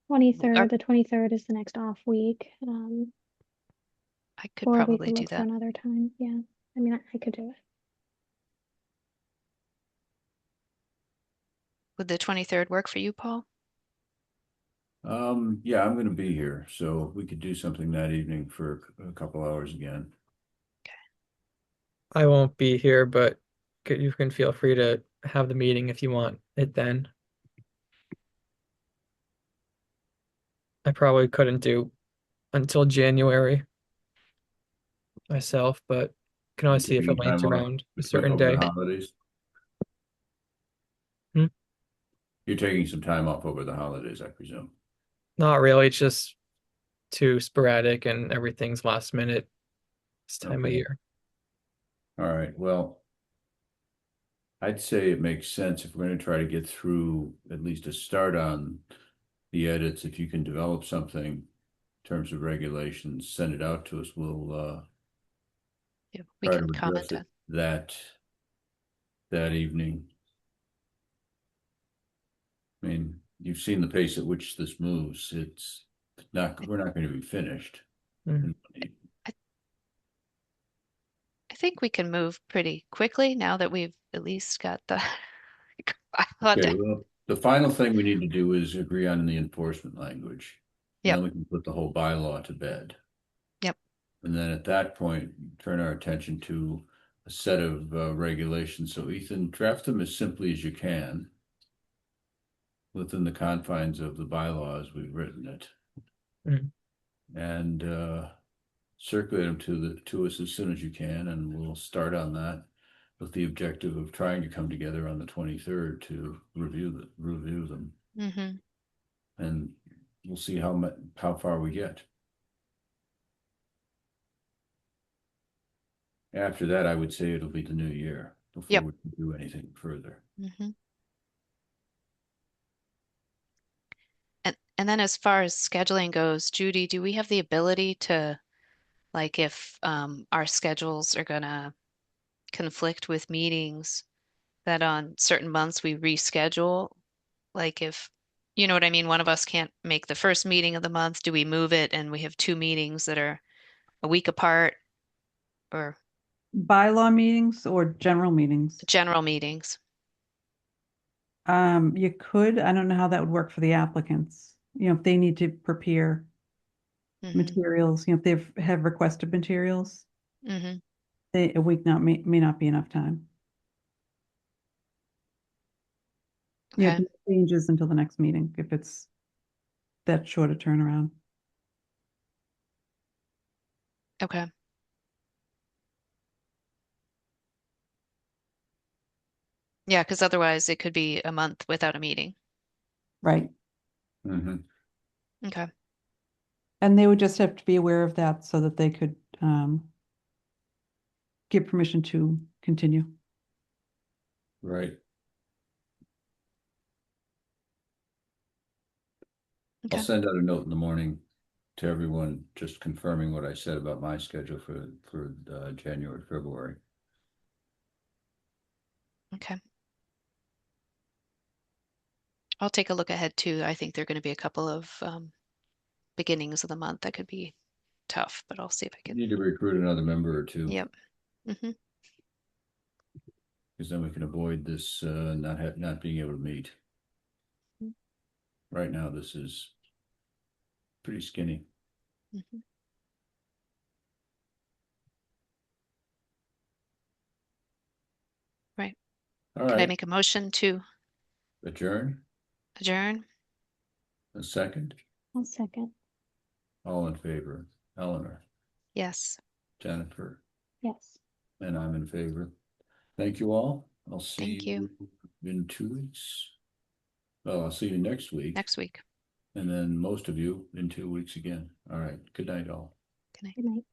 23rd, the 23rd is the next off week. I could Or we probably could do look for that. another time. Yeah. I mean, I could do it. Would the 23rd work for you, Paul? Yeah, I'm going to be here, so we could do something that evening for a couple hours again. I won't be here, but you can feel free to have the meeting if you want it then. I probably couldn't do until January myself, but can You always see if taking it lands time off around a certain over the day. holidays? Hmm? You're taking some time off over the holidays, I presume. Not really, it's just too sporadic and everything's last minute this time of Okay. year. All right. Well, I'd say it makes sense if we're going to try to get through at least a start on the edits. If you can develop something in terms of regulations, send it out to us. We'll Yeah, we try can to address comment it on. that evening. I mean, you've seen the pace at which this moves. It's not, we're not going to be finished. Mhm. I think we can move pretty quickly now that we've at least got the bylaw Okay, down. well, the final thing we need to do is agree on the enforcement language. And Yep. then we can put the whole bylaw to bed. Yep. And then at that point, turn our attention to a set of regulations. So Ethan, draft them as simply as you can within the confines of the bylaws we've written it. Mhm. And circulate them to us as soon as you can, and we'll start on that with the objective of trying to come together on the 23rd to review them, Mm-hmm. and we'll see how far we get. After that, I would say it'll be the new year before Yep. we can do anything further. Mm-hmm. And then as far as scheduling goes, Judy, do we have the ability to, like, if our schedules are gonna conflict with meetings, that on certain months we reschedule? Like if, you know what I mean, one of us can't make the first meeting of the month, do we move it and we have two meetings that are a week apart, or Bylaw meetings or general meetings? general meetings? You could, I don't know how that would work for the applicants. If they need to prepare Hmm. materials, if they have requested materials, Hmm. a week may not be enough time. Okay. To make changes until the next meeting, if it's that short a turnaround. Okay. Yeah, because otherwise it could be a month without a meeting. Right. Mhm. Okay. And they would just have to be aware of that so that they could give permission to continue. Right. I'll Okay. send out a note in the morning to everyone, just confirming what I said about my schedule for January, February. Okay. I'll take a look ahead too. I think there are going to be a couple of beginnings of the month that could be tough, but I'll see if I can. Need to recruit another member or two. Yep. Mm-hmm. Because then we can avoid this not being able to meet. Right now, this is pretty skinny. Mm-hmm. Right. All Can I right, make a motion to adjourn. adjourn? A second. One second. All in favor. Eleanor, Yes. Jennifer, Yes. and I'm in favor. Thank you all. I'll see Thank you. in 2 weeks. Well, I'll see you next week. Next week. And then most of you in 2 weeks again. All right. Good night, all. Good night. Good night.